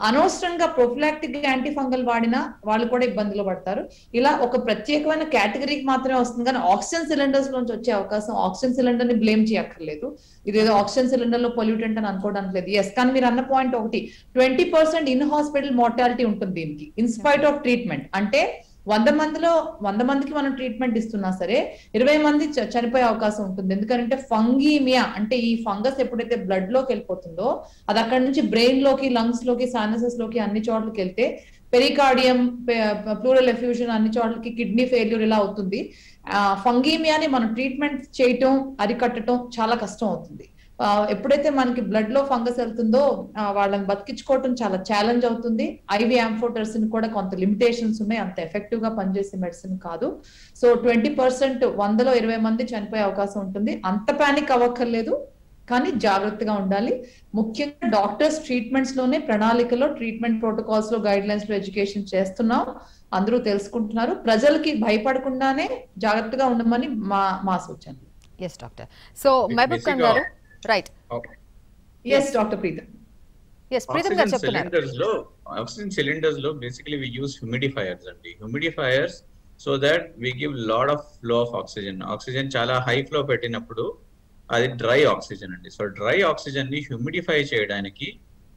అనవసరంగా ప్రొఫిలాక్టిక్ యాంటీ ఫంగల్ వాడినా వాళ్ళు కూడా ఇబ్బందులు పడతారు. ఇలా ఒక ప్రత్యేకమైన కేటగిరీకి మాత్రమే వస్తుంది. కానీ ఆక్సిజన్ సిలిండర్స్ నుంచి వచ్చే అవకాశం, ఆక్సిజన్ సిలిండర్ ని బ్లేమ్ చేయక్కర్లేదు, ఇదేదో ఆక్సిజన్ సిలిండర్ లో పొల్యూటెంట్ అని అనుకోవడానికి లేదు. ఎస్, కానీ మీరు అన్న పాయింట్ ఒకటి, 20% ఇన్ హాస్పిటల్ మార్టాలిటీ ఉంటుంది దీనికి ఇన్స్పైట్ ఆఫ్ ట్రీట్మెంట్. అంటే 100 మందికి మనం ట్రీట్మెంట్ ఇస్తున్నా సరే 20 మంది చనిపోయే అవకాశం ఉంటుంది. ఎందుకంటే ఫంగీమియా అంటే ఈ ఫంగస్ ఎప్పుడైతే బ్లడ్ లోకి వెళ్ళిపోతుందో అది అక్కడ నుంచి బ్రెయిన్ లోకి, లంగ్స్ లోకి, సైనసెస్ లోకి అన్ని చోట్లకి వెళ్తే పెరికార్డియం, ప్లూరల్ ఎఫ్యూజన్ అన్ని చోట్లకి, కిడ్నీ ఫెయిల్యూర్ ఇలా అవుతుంది. ఫంగీమియాని మనం ట్రీట్మెంట్ చేయటం, అరికట్టడం చాలా కష్టం అవుతుంది. ఎప్పుడైతే మనకి బ్లడ్ లో ఫంగస్ వెళ్తుందో వాళ్ళని బతికించుకోవటం చాలా ఛాలెంజ్ అవుతుంది. ఐవి యాంఫోటెర్సిన్ కూడా కొంత లిమిటేషన్స్ ఉన్నాయి, అంత ఎఫెక్టివ్ గా పనిచేసే మెడిసిన్ కాదు. సో 20%, 100లో 20 మంది చనిపోయే అవకాశం ఉంటుంది. అంత పానిక్ అవ్వక్కర్లేదు, కానీ జాగ్రత్తగా ఉండాలి. ముఖ్యంగా డాక్టర్స్ ట్రీట్మెంట్స్ లోనే, ప్రణాళికలో, ట్రీట్మెంట్ ప్రోటోకాల్స్ లో, గైడ్ లైన్స్ లో ఎడ్యుకేషన్ చేస్తున్నాం, అందరూ తెలుసుకుంటున్నారు. ప్రజలకి భయపడకుండానే జాగ్రత్తగా ఉండమని మా సూచన. Yes doctor. So Mahaboob Khan గారు, right, yes doctor Pritam. Yes Pritam గారు చెప్తున్నారు. ఆక్సిజన్ సిలిండర్స్ లో బేసికలీ వి యూస్ హ్యూమిడిఫైయర్స్ అండి. Humidifiers so that we give lot of flow of oxygen చాలా హై ఫ్లో పెట్టినప్పుడు అది డ్రై ఆక్సిజన్ అండి. సో డ్రై ఆక్సిజన్ ని హ్యూమిడిఫై చేయడానికి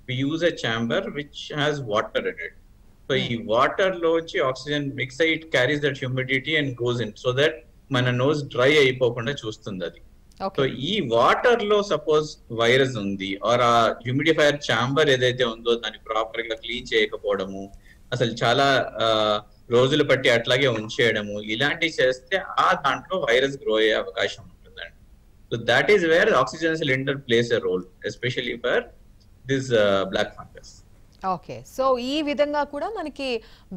we use a chamber which has water in it. So ఈ water లోంచి oxygen mix అయ్యి it carries that humidity and goes in so that మన నోస్ డ్రై అయిపోకుండా చూస్తుంది అది. సో ఈ వాటర్ లో సపోజ్ వైరస్ ఉంది ఆర్ ఆ హ్యూమిడిఫైయర్ ఛాంబర్ ఏదైతే ఉందో దాన్ని ప్రాపర్ గా క్లీన్ చేయకపోవడము, అసలు చాలా రోజులు బట్టి అట్లాగే ఉంచేయడము, ఇలాంటివి చేస్తే ఆ దాంట్లో వైరస్ గ్రో అయ్యే అవకాశం ఉంటుందండి. So that is where oxygen cylinder plays a role especially for this black fungus. Okay, so ఈ విధంగా కూడా మనకి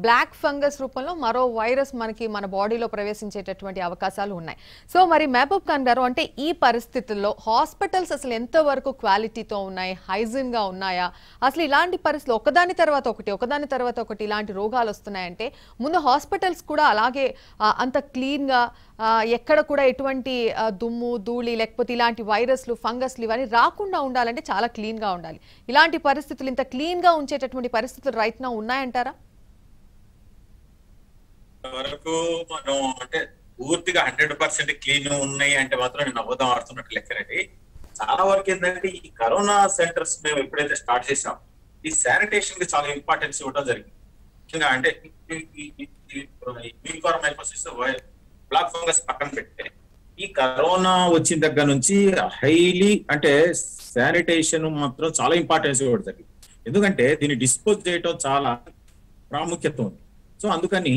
బ్లాక్ ఫంగస్ రూపంలో మరో వైరస్ మనకి మన బాడీలో ప్రవేశించేటటువంటి అవకాశాలు ఉన్నాయి. సో మరి మహబూబ్ ఖాన్ గారు, అంటే ఈ పరిస్థితుల్లో హాస్పిటల్స్ అసలు ఎంతవరకు క్వాలిటీతో ఉన్నాయి, హైజీన్ గా ఉన్నాయా? అసలు ఇలాంటి పరిస్థితులు ఒకదాని తర్వాత ఒకటి ఇలాంటి రోగాలు వస్తున్నాయంటే ముందు హాస్పిటల్స్ కూడా అలాగే అంత క్లీన్ గా ఎక్కడ కూడా ఎటువంటి దుమ్ము ధూళి లేకపోతే ఇలాంటి వైరస్లు ఫంగస్లు ఇవన్నీ రాకుండా ఉండాలంటే చాలా క్లీన్ గా ఉండాలి. ఇలాంటి పరిస్థితులు ఇంత క్లీన్ గా ఉంచేటటువంటి పరిస్థితులు రైట్ నౌ ఉన్నాయంటారా? వరకు మనం అంటే పూర్తిగా 100% క్లీన్ ఉన్నాయి అంటే మాత్రం నేను అబద్ధం ఆడుతున్నట్టు లెక్కనండి. చాలా వరకు ఏంటంటే ఈ కరోనా సెంటర్స్ మేము ఎప్పుడైతే స్టార్ట్ చేసాం ఈ శానిటేషన్ కి చాలా ఇంపార్టెన్స్ ఇవ్వడం జరిగింది. ముఖ్యంగా అంటే బ్లాక్ ఫంగస్ పక్కన పెడితే ఈ కరోనా వచ్చిన దగ్గర నుంచి హైలీ అంటే శానిటేషన్ మాత్రం చాలా ఇంపార్టెన్స్ ఇవ్వడం జరిగింది. ఎందుకంటే దీన్ని డిస్పోజ్ చేయడం చాలా ప్రాముఖ్యత ఉంది. సో అందుకని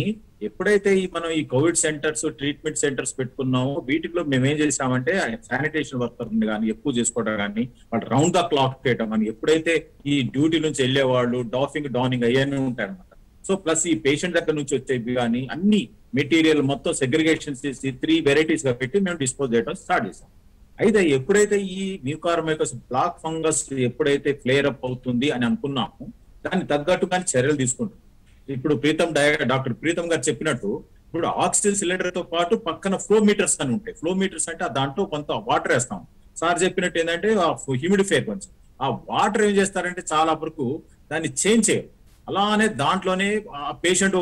ఎప్పుడైతే మనం ఈ కోవిడ్ సెంటర్స్ ట్రీట్మెంట్ సెంటర్స్ పెట్టుకున్నామో వీటిలో మేము ఏం చేసామంటే శానిటేషన్ వర్కర్ కానీ ఎక్కువ చేసుకోవడం కానీ వాళ్ళు రౌండ్ ద క్లాక్ చేయడం కానీ ఎప్పుడైతే ఈ డ్యూటీ నుంచి వెళ్ళే వాళ్ళు డానింగ్ అయ్యానే ఉంటాయి అనమాట. సో ప్లస్ ఈ పేషెంట్ దగ్గర నుంచి వచ్చేవి కానీ అన్ని మెటీరియల్ మొత్తం సెగ్రిగేషన్ చేసి 3 వెరైటీస్ గా పెట్టి మేము డిస్పోజ్ చేయడం స్టార్ట్ చేసాం. అయితే ఎప్పుడైతే ఈ మ్యూకార్మైకోస్ బ్లాక్ ఫంగస్ ఎప్పుడైతే ఫ్లేర్ అప్ అవుతుంది అని అనుకున్నాము దాన్ని తగ్గట్టుగానే చర్యలు తీసుకుంటాం. ఇప్పుడు డాక్టర్ ప్రీతం గారు చెప్పినట్టు ఇప్పుడు ఆక్సిజన్ సిలిండర్ తో పాటు పక్కన ఫ్లో మీటర్స్ అని ఉంటాయి. ఫ్లో మీటర్స్ అంటే దాంట్లో కొంత వాటర్ వేస్తాం. సార్ చెప్పినట్టు ఏంటంటే హ్యూమిడిఫైర్ కొంచెం ఆ వాటర్ ఏం చేస్తారంటే చాలా వరకు దాన్ని చేంజ్ చేయరు. అలానే దాంట్లోనే ఒక పేషెంట్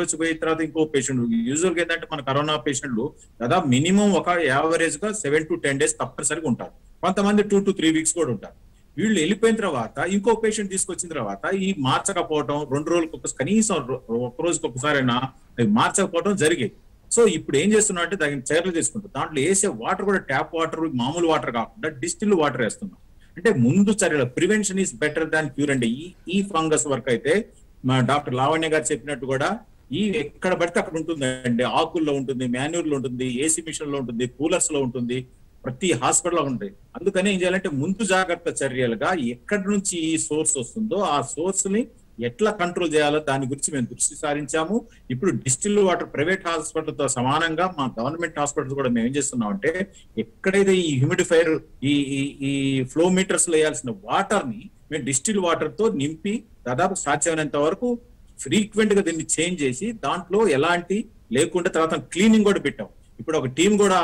వచ్చి పోయిన తర్వాత ఇంకో పేషెంట్ యూజువల్ గా ఏంటంటే మన కరోనా పేషెంట్లు దాదాపు మినిమం ఒక యావరేజ్ గా 7 to 10 days తప్పనిసరిగా ఉంటారు. కొంతమంది 2 to 3 weeks కూడా ఉంటారు. వీళ్ళు వెళ్ళిపోయిన తర్వాత ఇంకో పేషెంట్ తీసుకొచ్చిన తర్వాత ఈ మార్చకపోవడం 2 రోజులకు కనీసం ఒక రోజుకి ఒకసారైనా మార్చకపోవడం జరిగేది. సో ఇప్పుడు ఏం చేస్తున్నాం అంటే దానికి చర్యలు తీసుకుంటాం. దాంట్లో వేసే వాటర్ కూడా ట్యాప్ వాటర్ మామూలు వాటర్ కాకుండా డిస్టిల్ వాటర్ వేస్తున్నాం. అంటే ముందు చర్యలు prevention is better than cure అండి. ఈ ఫంగస్ వర్క్ అయితే మా డాక్టర్ లావణ్య గారు చెప్పినట్టు కూడా ఈ ఎక్కడ పడితే అక్కడ ఉంటుందండి. ఆకుల్లో ఉంటుంది, మాన్యూర్ లో ఉంటుంది, ఏసీ మిషన్ లో ఉంటుంది, కూలర్స్ లో ఉంటుంది, ప్రతి హాస్పిటల్లో ఉంటాయి. అందుకని ఏం చేయాలంటే ముందు జాగ్రత్త చర్యలుగా ఎక్కడి నుంచి ఈ సోర్స్ వస్తుందో ఆ సోర్స్ ని ఎట్లా కంట్రోల్ చేయాలో దాని గురించి మేము దృష్టి సారించాము. ఇప్పుడు డిస్టిల్ వాటర్ ప్రైవేట్ హాస్పిటల్ తో సమానంగా మా గవర్నమెంట్ హాస్పిటల్స్ కూడా మేము ఏం చేస్తున్నాం అంటే ఎక్కడైతే ఈ హ్యూమిడిఫైర్ ఈ ఫ్లో మీటర్స్ లో వేయాల్సిన వాటర్ ని మేము డిస్టిల్ వాటర్ తో నింపి దాదాపు సాధ్యమైనంత వరకు ఫ్రీక్వెంట్ గా దీన్ని చేంజ్ చేసి దాంట్లో ఎలాంటి లేకుండా తర్వాత క్లీనింగ్ కూడా పెట్టాం. ఇప్పుడు ఒక టీం కూడా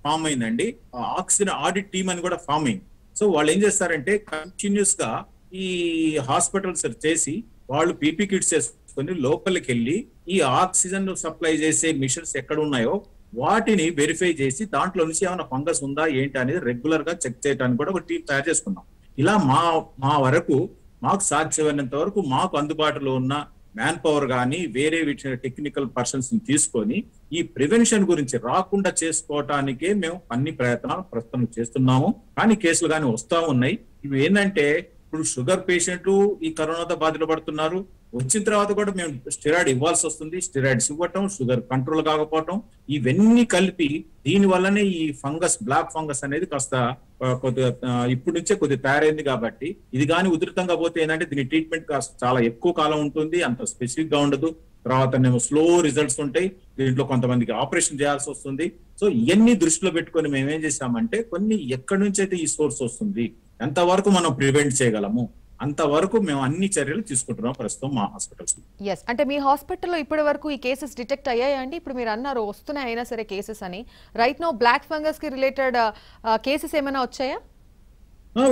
ఫామ్ అయిందండి, ఆక్సిజన్ ఆడిట్ టీమ్ అని కూడా ఫామ్ అయింది. సో వాళ్ళు ఏం చేస్తారంటే కంటిన్యూస్ గా ఈ హాస్పిటల్స్ చేసి వాళ్ళు పీపీ కిట్స్ చేసుకొని లోపలికి వెళ్ళి ఈ ఆక్సిజన్ సప్లై చేసే మిషన్స్ ఎక్కడ ఉన్నాయో వాటిని వెరిఫై చేసి దాంట్లో నుంచి ఏమైనా ఫంగస్ ఉందా ఏంటి అనేది రెగ్యులర్ గా చెక్ చేయడానికి కూడా ఒక టీం తయారు చేసుకున్నాం. ఇలా మా వరకు మాకు సాధ్యమైనంత వరకు మాకు అందుబాటులో ఉన్న మ్యాన్ పవర్ కానీ వేరే టెక్నికల్ పర్సన్స్ ని తీసుకొని ఈ ప్రివెన్షన్ గురించి రాకుండా చేసుకోవటానికే మేము అన్ని ప్రయత్నాలు ప్రస్తుతం చేస్తున్నాము. కానీ కేసులు కానీ వస్తా ఉన్నాయి. ఇవి ఏంటంటే ఇప్పుడు షుగర్ పేషెంట్లు ఈ కరోనాతో బాధలు పడుతున్నారు. వచ్చిన తర్వాత కూడా మేము స్టెరాయిడ్ ఇవ్వాల్సి వస్తుంది. స్టెరాయిడ్స్ ఇవ్వటం, షుగర్ కంట్రోల్ కాకపోవటం, ఇవన్నీ కలిపి దీని వల్లనే ఈ ఫంగస్ బ్లాక్ ఫంగస్ అనేది కాస్త కొద్దిగా ఇప్పటి నుంచే కొద్దిగా తయారైంది. కాబట్టి ఇది కానీ ఉధృతంగా పోతే ఏంటంటే దీని ట్రీట్మెంట్ కాస్త చాలా ఎక్కువ కాలం ఉంటుంది, అంత స్పెసిఫిక్ గా ఉండదు. తర్వాత మేము స్లో రిజల్ట్స్ ఉంటాయి. దీంట్లో కొంతమందికి ఆపరేషన్ చేయాల్సి వస్తుంది. సో ఇవన్నీ దృష్టిలో పెట్టుకొని మేము ఏం చేసామంటే కొన్ని ఎక్కడి నుంచి అయితే ఈ సోర్స్ వస్తుంది, ఎంతవరకు మనం ప్రివెంట్ చేయగలము అంతవరకు మేము అన్ని చర్యలు తీసుకుంటున్నాం ప్రస్తుతం మా హాస్పిటల్స్. ఎస్, అంటే మీ హాస్పిటల్లో ఇప్పటి వరకు ఈ కేసెస్ డిటెక్ట్ అయ్యాయండి? ఇప్పుడు మీరు అన్నారు వస్తున్నాయి అయినా సరే కేసెస్ అని. రైట్ నో బ్లాక్ ఫంగస్ కి రిలేటెడ్ కేసెస్ ఏమైనా వచ్చాయా?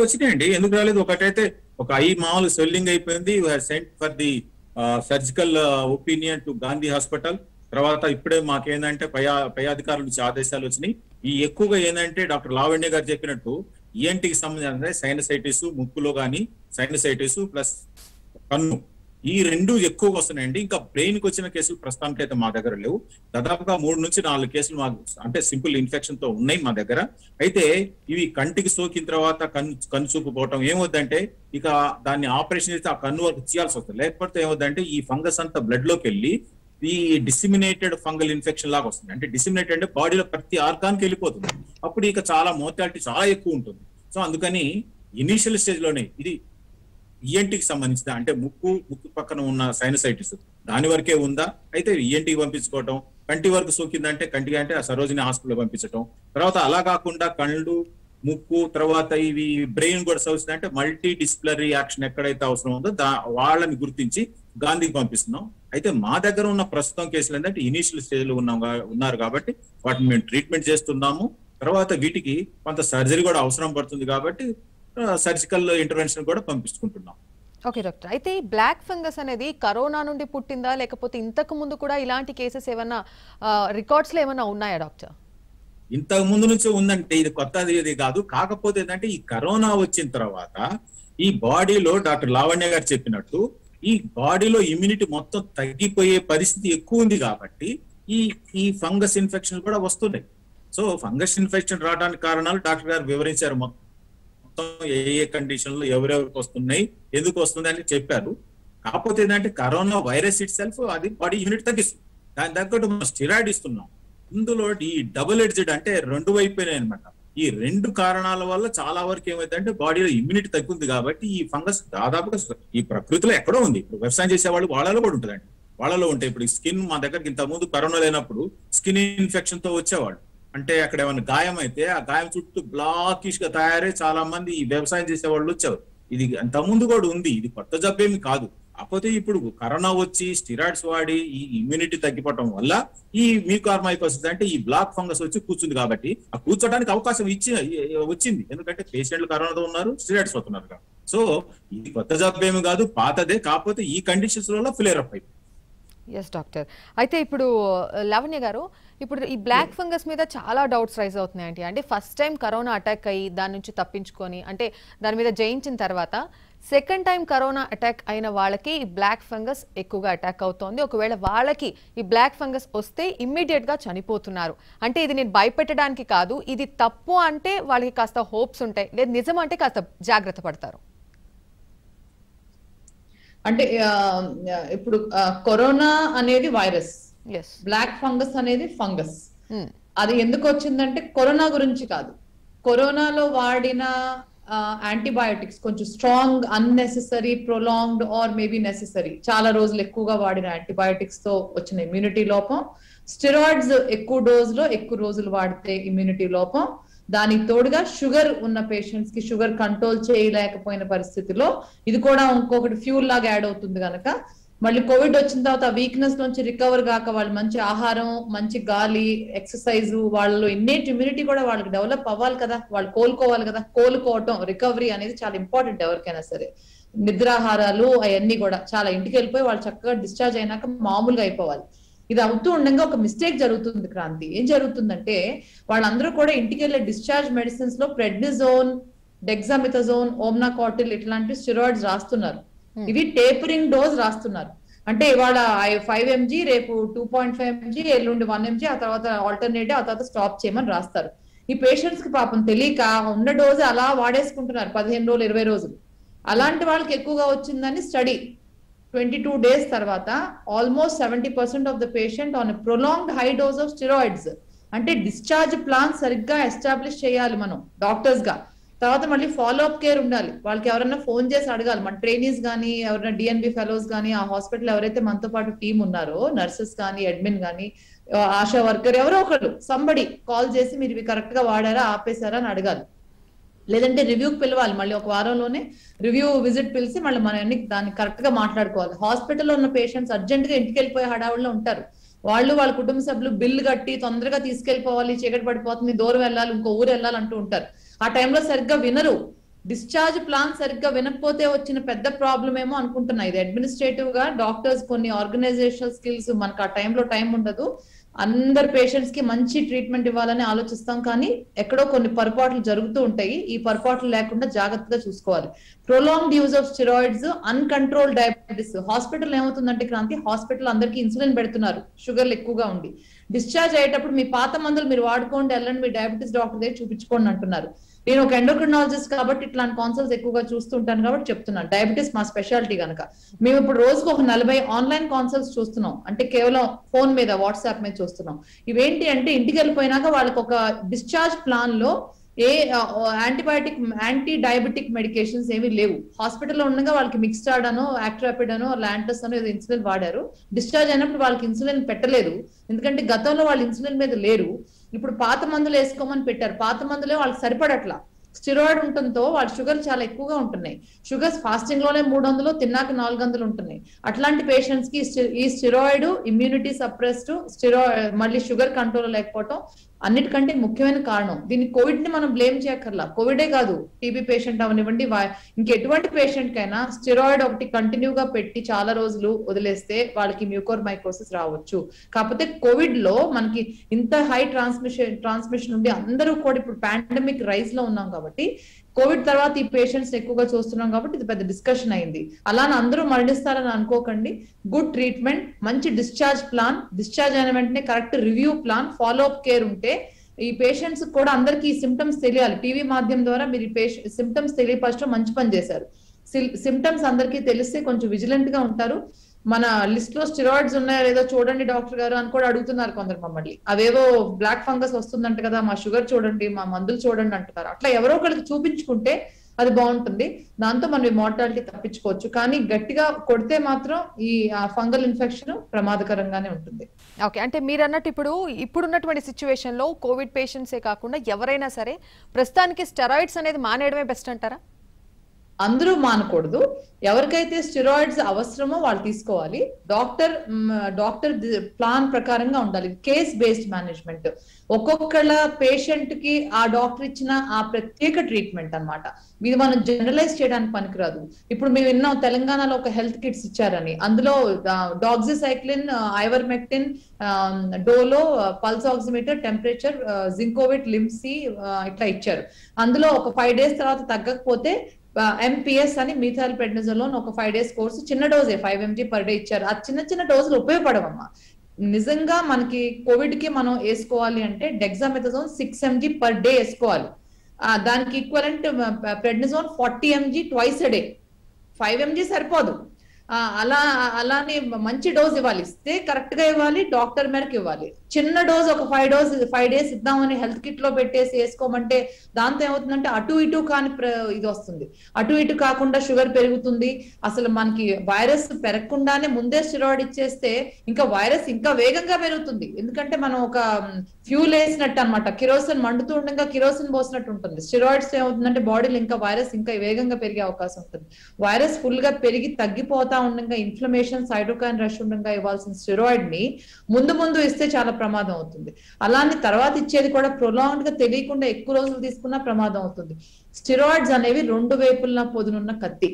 వచ్చినాయండి, ఎందుకు రాలేదు? ఒకటైతే ఒక ఐ మామూలు స్వెల్లింగ్ అయిపోయింది, sent for the surgical opinion to Gandhi hospital. తర్వాత ఇప్పుడే మాకేందంటే పై అధికారుల నుంచి ఆదేశాలు వచ్చినాయి. ఈ ఎక్కువగా ఏంటంటే డాక్టర్ లావణ్య గారు చెప్పినట్టు ఈఎన్టీకి సంబంధించిన సైనసైటిస్, ముక్కులో కానీ సైనసైటిస్ ప్లస్ కన్ను, ఈ రెండు ఎక్కువగా వస్తున్నాయండి. ఇంకా బ్రెయిన్ కి వచ్చిన కేసులు ప్రస్తుతానికి అయితే మా దగ్గర లేవు. దాదాపుగా 3 నుంచి 4 కేసులు మాకు అంటే సింపుల్ ఇన్ఫెక్షన్ తో ఉన్నాయి మా దగ్గర. అయితే ఇవి కంటికి సోకిన తర్వాత కన్ను చూపు పోవటం ఏమవుద్దంటే ఇక దాన్ని ఆపరేషన్ చేస్తే ఆ కన్ను వరకు తీయాల్సి వస్తుంది. లేకపోతే ఏమవుద్దంటే ఈ ఫంగస్ అంతా బ్లడ్ లోకి వెళ్ళి ఈ డిసిమినేటెడ్ ఫంగల్ ఇన్ఫెక్షన్ లాగా వస్తుంది. అంటే డిసిమినేటెడ్ అంటే బాడీలో ప్రతి ఆర్గాన్కి వెళ్ళిపోతుంది. అప్పుడు ఇక చాలా మోర్టాలిటీ చాలా ఎక్కువ ఉంటుంది. సో అందుకని ఇనీషియల్ స్టేజ్ లోనే ఇది ఈఎన్టీకి సంబంధించిన అంటే ముక్కు పక్కన ఉన్న సైనసైటిస్ దాని వరకే ఉందా, అయితే ఈఎన్టీకి పంపించుకోవటం. కంటి వరకు సోకిందంటే కంటికి అంటే ఆ సరోజిని హాస్పిటల్ పంపించడం. తర్వాత అలా కాకుండా కళ్ళు, ముక్కు, తర్వాత ఇవి బ్రెయిన్ కూడా సోకింది అంటే మల్టీ డిసిప్లినరీ యాక్షన్ ఎక్కడైతే అవసరం ఉందో వాళ్ళని గుర్తించి గాంధీకి పంపిస్తున్నాం. అయితే మా దగ్గర ఉన్న ప్రస్తుతం కేసులు ఏంటంటే ఇనీషియల్ స్టేజ్ లో ఉన్నారు కాబట్టి వాటిని మేము ట్రీట్మెంట్ చేస్తున్నాము. తర్వాత వీటికి కొంత సర్జరీ కూడా అవసరం పడుతుంది కాబట్టి సర్జికల్ ఇంటర్వెన్షన్ కూడా పంపించుకుంటున్నాం. ఓకే డాక్టర్, అయితే ఈ బ్లాక్ ఫంగస్ అనేది కరోనా నుండి పుట్టిందా, లేకపోతే ఇంతకు ముందు కూడా ఇలాంటి కేసెస్ ఏమన్నా రికార్డ్స్ లో ఏమన్నా ఉన్నాయా డాక్టర్? ఇంతకు ముందు నుంచే ఉందంటే ఇది కొత్తది ఇది కాదు. కాకపోతే ఏంటంటే ఈ కరోనా వచ్చిన తర్వాత ఈ బాడీలో డాక్టర్ లావణ్య గారు చెప్పినట్టు ఈ బాడీలో ఇమ్యూనిటీ మొత్తం తగ్గిపోయే పరిస్థితి ఎక్కువ ఉంది కాబట్టి ఈ ఫంగస్ ఇన్ఫెక్షన్ కూడా వస్తున్నాయి. సో ఫంగస్ ఇన్ఫెక్షన్ రావడానికి కారణాలు డాక్టర్ గారు వివరించారు. మొత్తం ఏ కండిషన్లు ఎవరెవరికి వస్తున్నాయి, ఎందుకు వస్తుంది అని చెప్పారు. కాకపోతే ఏంటంటే కరోనా వైరస్ ఇట్ సెల్ఫ్ అది బాడీ యూనిట్ తగ్గిస్తుంది. దాని తగ్గట్టు మనం స్టిరాయిడ్ ఇస్తున్నాం. ఇందులో ఈ డబుల్ ఎడ్జ్డ్ అంటే 2 వైపునే అనమాట. ఈ 2 కారణాల వల్ల చాలా వరకు ఏమైందంటే బాడీలో ఇమ్యూనిటీ తగ్గుంది కాబట్టి ఈ ఫంగస్ దాదాపుగా ఈ ప్రకృతిలో ఎక్కడో ఉంది. ఇప్పుడు వ్యవసాయం చేసే వాళ్ళు వాళ్ళలో కూడా ఉంటుందండి, వాళ్ళలో ఉంటాయి. ఇప్పుడు స్కిన్ మా దగ్గరకి ఇంత ముందు కరోనా లేనప్పుడు స్కిన్ ఇన్ఫెక్షన్ తో వచ్చేవాళ్ళు. అంటే అక్కడ ఏమైనా గాయం అయితే ఆ గాయం చుట్టూ బ్లాకిష్ గా తయారై చాలా మంది ఈ వ్యవసాయం చేసే వాళ్ళు వచ్చారు. ఇది అంత ముందు కూడా ఉంది, ఇది కొత్త జబ్బేమి కాదు. కాకపోతే ఇప్పుడు కరోనా వచ్చి స్టిరాయిడ్స్ వాడి ఈ ఇమ్యూనిటీ తగ్గిపోవటం వల్ల ఈ మ్యూకార్మైకోసిస్ అంటే ఈ బ్లాక్ ఫంగస్ వచ్చి కూర్చుంది కాబట్టి ఆ కూర్చోడానికి అవకాశం వచ్చింది. ఎందుకంటే పేషెంట్లు కరోనాతో ఉన్నారు, స్టిరాయిడ్స్ అవుతున్నారు. సో ఇది కొత్త జబ్బేమి కాదు, పాతదే. కాకపోతే ఈ కండిషన్స్ వల్ల ఫ్లేర్ అప్ అయిపోయింది. ఎస్ డాక్టర్, అయితే ఇప్పుడు లావణ్య గారు, ఇప్పుడు ఈ బ్లాక్ ఫంగస్ మీద చాలా డౌట్స్ రైజ్ అవుతున్నాయండి. అంటే ఫస్ట్ టైం కరోనా అటాక్ అయ్యి దాని నుంచి తప్పించుకొని అంటే దాని మీద జయించిన తర్వాత సెకండ్ టైం కరోనా అటాక్ అయిన వాళ్ళకి ఈ బ్లాక్ ఫంగస్ ఎక్కువగా అటాక్ అవుతోంది. ఒకవేళ వాళ్ళకి ఈ బ్లాక్ ఫంగస్ వస్తే ఇమ్మీడియట్ గా చనిపోతున్నారు. అంటే ఇది నేను భయపెట్టడానికి కాదు, ఇది తప్పు అంటే వాళ్ళకి కాస్త హోప్స్ ఉంటాయి, లేదు నిజం అంటే కాస్త జాగ్రత్త పడతారు. అంటే ఇప్పుడు కరోనా అనేది వైరస్, బ్లాక్ ఫంగస్ అనేది ఫంగస్. అది ఎందుకు వచ్చిందంటే కరోనా గురించి కాదు, కరోనాలో వాడిన యాంటీబయాటిక్స్ కొంచెం strong, unnecessary, prolonged or maybe necessary, చాలా రోజులు ఎక్కువగా వాడిన యాంటీబయాటిక్స్ తో వచ్చిన ఇమ్యూనిటీ లోపం, స్టెరాయిడ్స్ ఎక్కువ డోస్ లో ఎక్కువ రోజులు వాడితే ఇమ్యూనిటీ లోపం, దానికి తోడుగా షుగర్ ఉన్న పేషెంట్స్ కి షుగర్ కంట్రోల్ చేయలేకపోయిన పరిస్థితిలో ఇది కూడా ఇంకొకటి ఫ్యూల్ లాగా యాడ్ అవుతుంది కనుక మళ్ళీ కోవిడ్ వచ్చిన తర్వాత వీక్నెస్ నుంచి రికవర్ కాక వాళ్ళు మంచి ఆహారం, మంచి గాలి, ఎక్సర్సైజ్, వాళ్ళలో ఇన్నేట్ ఇమ్యూనిటీ కూడా వాళ్ళకి డెవలప్ అవ్వాలి కదా, వాళ్ళు కోలుకోవాలి కదా. కోలుకోవటం, రికవరీ అనేది చాలా ఇంపార్టెంట్ ఎవరికైనా సరే. నిద్రాహారాలు అవన్నీ కూడా చాలా, ఇంటికి వెళ్ళిపోయి వాళ్ళు చక్కగా డిశ్చార్జ్ అయినాక మామూలుగా అయిపోవాలి. ఇది అవుతూ ఉండగా ఒక మిస్టేక్ జరుగుతుంది క్రాంతి. ఏం జరుగుతుందంటే వాళ్ళందరూ కూడా ఇంటికి వెళ్ళే డిశ్చార్జ్ మెడిసిన్స్ లో ప్రెడ్నిజోన్, డెక్సామిథాజోన్, ఓమ్నాకాటిల్ ఇట్లాంటి స్టెరాయిడ్స్ రాస్తున్నారు. ఇవి టేపరింగ్ డోస్ రాస్తున్నారు. అంటే ఇవాళ 5 mg, రేపు 2.5 mg, ఎల్లుండి 1 mg, ఆ తర్వాత ఆల్టర్నేటివ్, ఆ తర్వాత స్టాప్ చేయమని రాస్తారు. ఈ పేషెంట్స్ కి పాపం తెలియక ఉన్న డోసు అలా వాడేసుకుంటున్నారు 15 రోజులు 20 రోజులు. అలాంటి వాళ్ళకి ఎక్కువగా వచ్చిందని స్టడీ. 22 days తర్వాత almost 70% of the patient on prolonged high dose of steroids. అంటే డిశ్చార్జ్ ప్లాన్ సరిగ్గా ఎస్టాబ్లిష్ చేయాలి మనం డాక్టర్స్ గా. తర్వాత మళ్ళీ ఫాలో అప్ కేర్ ఉండాలి. వాళ్ళకి ఎవరైనా ఫోన్ చేసి అడగాలి. మన ట్రైనీస్ కానీ, ఎవరైనా డిఎన్బి ఫెలోస్ కానీ, ఆ హాస్పిటల్ ఎవరైతే మనతో పాటు టీం ఉన్నారో, నర్సెస్ కానీ, అడ్మిన్ కానీ, ఆశా వర్కర్, ఎవరో ఒకరు సంబడి కాల్ చేసి మీరు ఇవి కరెక్ట్ గా వాడారా, ఆపేశారా అని అడగాలి. లేదంటే రివ్యూకి పిలవాలి. మళ్ళీ ఒక వారంలోనే రివ్యూ విజిట్ పిలిచి మళ్ళీ మన అన్ని దాన్ని కరెక్ట్ గా మాట్లాడుకోవాలి. హాస్పిటల్లో ఉన్న పేషెంట్స్ అర్జెంట్ గా ఇంటికి వెళ్ళిపోయే హడావుల్లో ఉంటారు. వాళ్ళు వాళ్ళ కుటుంబ సభ్యులు బిల్లు కట్టి తొందరగా తీసుకెళ్లిపోవాలి, చీకటి పడిపోతుంది, దూరం వెళ్ళాలి, ఇంకో ఊరు వెళ్ళాలి అంటూ ఉంటారు. ఆ టైంలో సరిగ్గా వినరు. డిశ్చార్జ్ ప్లాన్ సరిగ్గా వినకపోతే వచ్చిన పెద్ద ప్రాబ్లం ఏమో అనుకుంటున్నా. ఇది అడ్మినిస్ట్రేటివ్ గా డాక్టర్స్ కొన్ని ఆర్గనైజేషనల్ స్కిల్స్, మనకు ఆ టైంలో టైం ఉండదు, అందరు పేషెంట్స్ కి మంచి ట్రీట్మెంట్ ఇవ్వాలని ఆలోచిస్తాం, కానీ ఎక్కడో కొన్ని పొరపాట్లు జరుగుతూ ఉంటాయి. ఈ పొరపాట్లు లేకుండా జాగ్రత్తగా చూసుకోవాలి. Prolonged use of steroids, uncontrolled diabetes. Hospital ఏమవుతుందంటే క్రాంతి, హాస్పిటల్ అందరికీ ఇన్సులిన్ పెడుతున్నారు షుగర్లు ఎక్కువగా ఉండి. డిశ్చార్జ్ అయ్యేటప్పుడు మీ పాత మందులు మీరు వాడుకోండి, వెళ్ళండి మీ డయాబెటిస్ డాక్టర్ దగ్గర చూపించుకోండి అంటున్నారు. నేను ఒక ఎండోక్రినాలజిస్ట్ కాబట్టి ఇట్లాంటి కాన్సల్ట్స్ ఎక్కువగా చూస్తుంటాను కాబట్టి చెప్తున్నాను. డయాబెటిస్ మా స్పెషాలిటీ కనుక మేము ఇప్పుడు రోజుకు ఒక 40 ఆన్లైన్ కాన్సల్ట్స్ చూస్తున్నాం. అంటే కేవలం ఫోన్ మీద, వాట్సాప్ మీద చూస్తున్నాం. ఇవేంటి అంటే ఇంటికి వెళ్ళిపోయినాక వాళ్ళకి ఒక డిశ్చార్జ్ ప్లాన్ లో ఏ యాంటీ డయాబెటిక్ మెడికేషన్స్ ఏమీ లేవు. హాస్పిటల్లో ఉండగా వాళ్ళకి మిక్స్టార్డ్ అనో, యాక్ట్రాపిడ్ అనో, లాంటస్ అనో ఏదో ఇన్సులిన్ వాడారు. డిశ్చార్జ్ అయినప్పుడు వాళ్ళకి ఇన్సులిన్ పెట్టలేదు, ఎందుకంటే గతంలో వాళ్ళు ఇన్సులిన్ మీద లేరు. ఇప్పుడు పాత మందులు వేసుకోమని పెట్టారు. పాత మందులే వాళ్ళకి సరిపడట్లా. స్టిరాయిడ్ ఉండటంతో వాళ్ళ షుగర్ చాలా ఎక్కువగా ఉంటున్నాయి. షుగర్స్ ఫాస్టింగ్ లోనే 300, తిన్నాక 400 ఉంటున్నాయి. అట్లాంటి పేషెంట్స్ కి ఈ స్టిరాయిడ్ ఇమ్యూనిటీ సప్రెస్డ్, స్టిరాయిడ్ మళ్ళీ షుగర్ కంట్రోల్ లేకపోవడం అన్నిటికంటే ముఖ్యమైన కారణం. దీన్ని కోవిడ్ ని మనం బ్లేమ్ చేయక్కర్లా. కోవిడే కాదు, టీబీ పేషెంట్ అవనివ్వండి, ఇంకెటువంటి పేషెంట్ కైనా స్టెరాయిడ్ ఒకటి కంటిన్యూగా పెట్టి చాలా రోజులు వదిలేస్తే వాళ్ళకి మ్యూకోర్మైకోసిస్ రావచ్చు. కాకపోతే కోవిడ్ లో మనకి ఇంత హై ట్రాన్స్మిషన్ ఉండి అందరూ కూడా ఇప్పుడు పాండమిక్ రైజ్ లో ఉన్నాం కాబట్టి, కోవిడ్ తర్వాత ఈ పేషెంట్స్ ఎక్కువగా చూస్తున్నాం కాబట్టి ఇది పెద్ద డిస్కషన్ అయింది. అలానే అందరూ మరణిస్తారని అనుకోకండి. గుడ్ ట్రీట్మెంట్, మంచి డిశ్చార్జ్ ప్లాన్, డిశ్చార్జ్ అయిన వెంటనే correct review plan, follow up care ఉంటే ఈ పేషెంట్స్ కూడా అందరికీ ఈ సిమ్టమ్స్ తెలియాలి. టీవీ మాధ్యమం ద్వారా మీరు ఈ సిమ్టమ్స్ తెలియపరచడం మంచి పని చేశారు. సిమ్టమ్స్ అందరికీ తెలిస్తే కొంచెం విజిలెంట్ గా ఉంటారు. మన లిస్ట్ లో స్టెరాయిడ్స్ ఉన్నాయో లేదో చూడండి డాక్టర్ గారు అని కూడా అడుగుతున్నారు కొందరు మమ్మల్ని. అవేవో బ్లాక్ ఫంగస్ వస్తుందంట కదా, మా షుగర్ చూడండి, మా మందులు చూడండి అంటున్నారు. అట్లా ఎవరో ఒకరికి చూపించుకుంటే అది బాగుంటుంది. దాంతో మనం మార్టాలిటీ తప్పించుకోవచ్చు. కానీ గట్టిగా కొడితే మాత్రం ఈ ఫంగల్ ఇన్ఫెక్షన్ ప్రమాదకరంగానే ఉంటుంది. ఓకే, అంటే మీరు అన్నట్టు ఇప్పుడున్నటువంటి సిచ్యువేషన్ లో కోవిడ్ పేషెంట్సే కాకుండా ఎవరైనా సరే ప్రస్తుతానికి స్టెరాయిడ్స్ అనేది మానేయడమే బెస్ట్ అంటారా? అందరూ మానకూడదు. ఎవరికైతే స్టెరాయిడ్స్ అవసరమో వాళ్ళు తీసుకోవాలి. డాక్టర్ ప్లాన్ ప్రకారంగా ఉండాలి. Case based management. ఒక్కొక్కళ్ళ పేషెంట్ కి ఆ డాక్టర్ ఇచ్చిన ఆ ప్రత్యేక ట్రీట్మెంట్ అన్నమాట. ఇది మనం జనరలైజ్ చేయడానికి పనికిరాదు. ఇప్పుడు మేము విన్నాం తెలంగాణలో ఒక హెల్త్ కిట్స్ ఇచ్చారని. అందులో doxycycline, ivermectin, Dolo, pulse oximeter, temperature, Zincovit, Limcee ఇట్లా ఇచ్చారు. అందులో ఒక 5 days తర్వాత తగ్గకపోతే ఎంపీఎస్ అని మిథైల్ ప్రెడ్నిజోలోన్ ఒక 5 days కోర్సు, చిన్న డోజే 5 mg per day ఇచ్చారు. ఆ చిన్న డోజులు ఉపయోగపడవమ్మా. నిజంగా మనకి కోవిడ్ కి మనం వేసుకోవాలి అంటే డెక్సామెథాజోన్ 6 mg per day వేసుకోవాలి. దానికి equivalent ప్రెడ్నిజోన్ 40 mg twice a day. 5 mg సరిపోదు. అలానే మంచి డోస్ ఇవ్వాలి. ఇస్తే కరెక్ట్ గా ఇవ్వాలి, డాక్టర్ మేరకు ఇవ్వాలి. చిన్న డోస్ ఒక 5 days ఇద్దామని హెల్త్ కిట్ లో పెట్టేసి వేసుకోమంటే దాంతో ఏమవుతుందంటే అటు ఇటు కాని ఇది వస్తుంది. అటు ఇటు కాకుండా షుగర్ పెరుగుతుంది. అసలు మనకి వైరస్ పెరగకుండానే ముందే స్టెరాయిడ్ ఇచ్చేస్తే ఇంకా వైరస్ ఇంకా వేగంగా పెరుగుతుంది. ఎందుకంటే మనం ఒక ఫ్యూల్ వేసినట్టు అనమాట. కిరోసిన్ మండుతూ ఉండగా కిరోసిన్ పోసినట్టు ఉంటుంది. స్టెరాయిడ్స్ ఏమవుతుందంటే బాడీలో ఇంకా వైరస్ ఇంకా వేగంగా పెరిగే అవకాశం ఉంటుంది. వైరస్ ఫుల్ గా పెరిగి తగ్గిపోతా ఉండగా, ఇన్ఫ్లమేషన్, సైటోకైన్ రష్ ఉండగా ఇవ్వాల్సిన స్టెరాయిడ్ ని ముందు ఇస్తే చాలా ప్రమాదం అవుతుంది. అలానే తర్వాత ఇచ్చేది కూడా ప్రొలాంగ్డ్ గా తెలియకుండా ఎక్కువ రోజులు తీసుకున్నా ప్రమాదం అవుతుంది. స్టెరాయిడ్స్ అనేవి 2 వైపులా పొదునున్న కత్తి.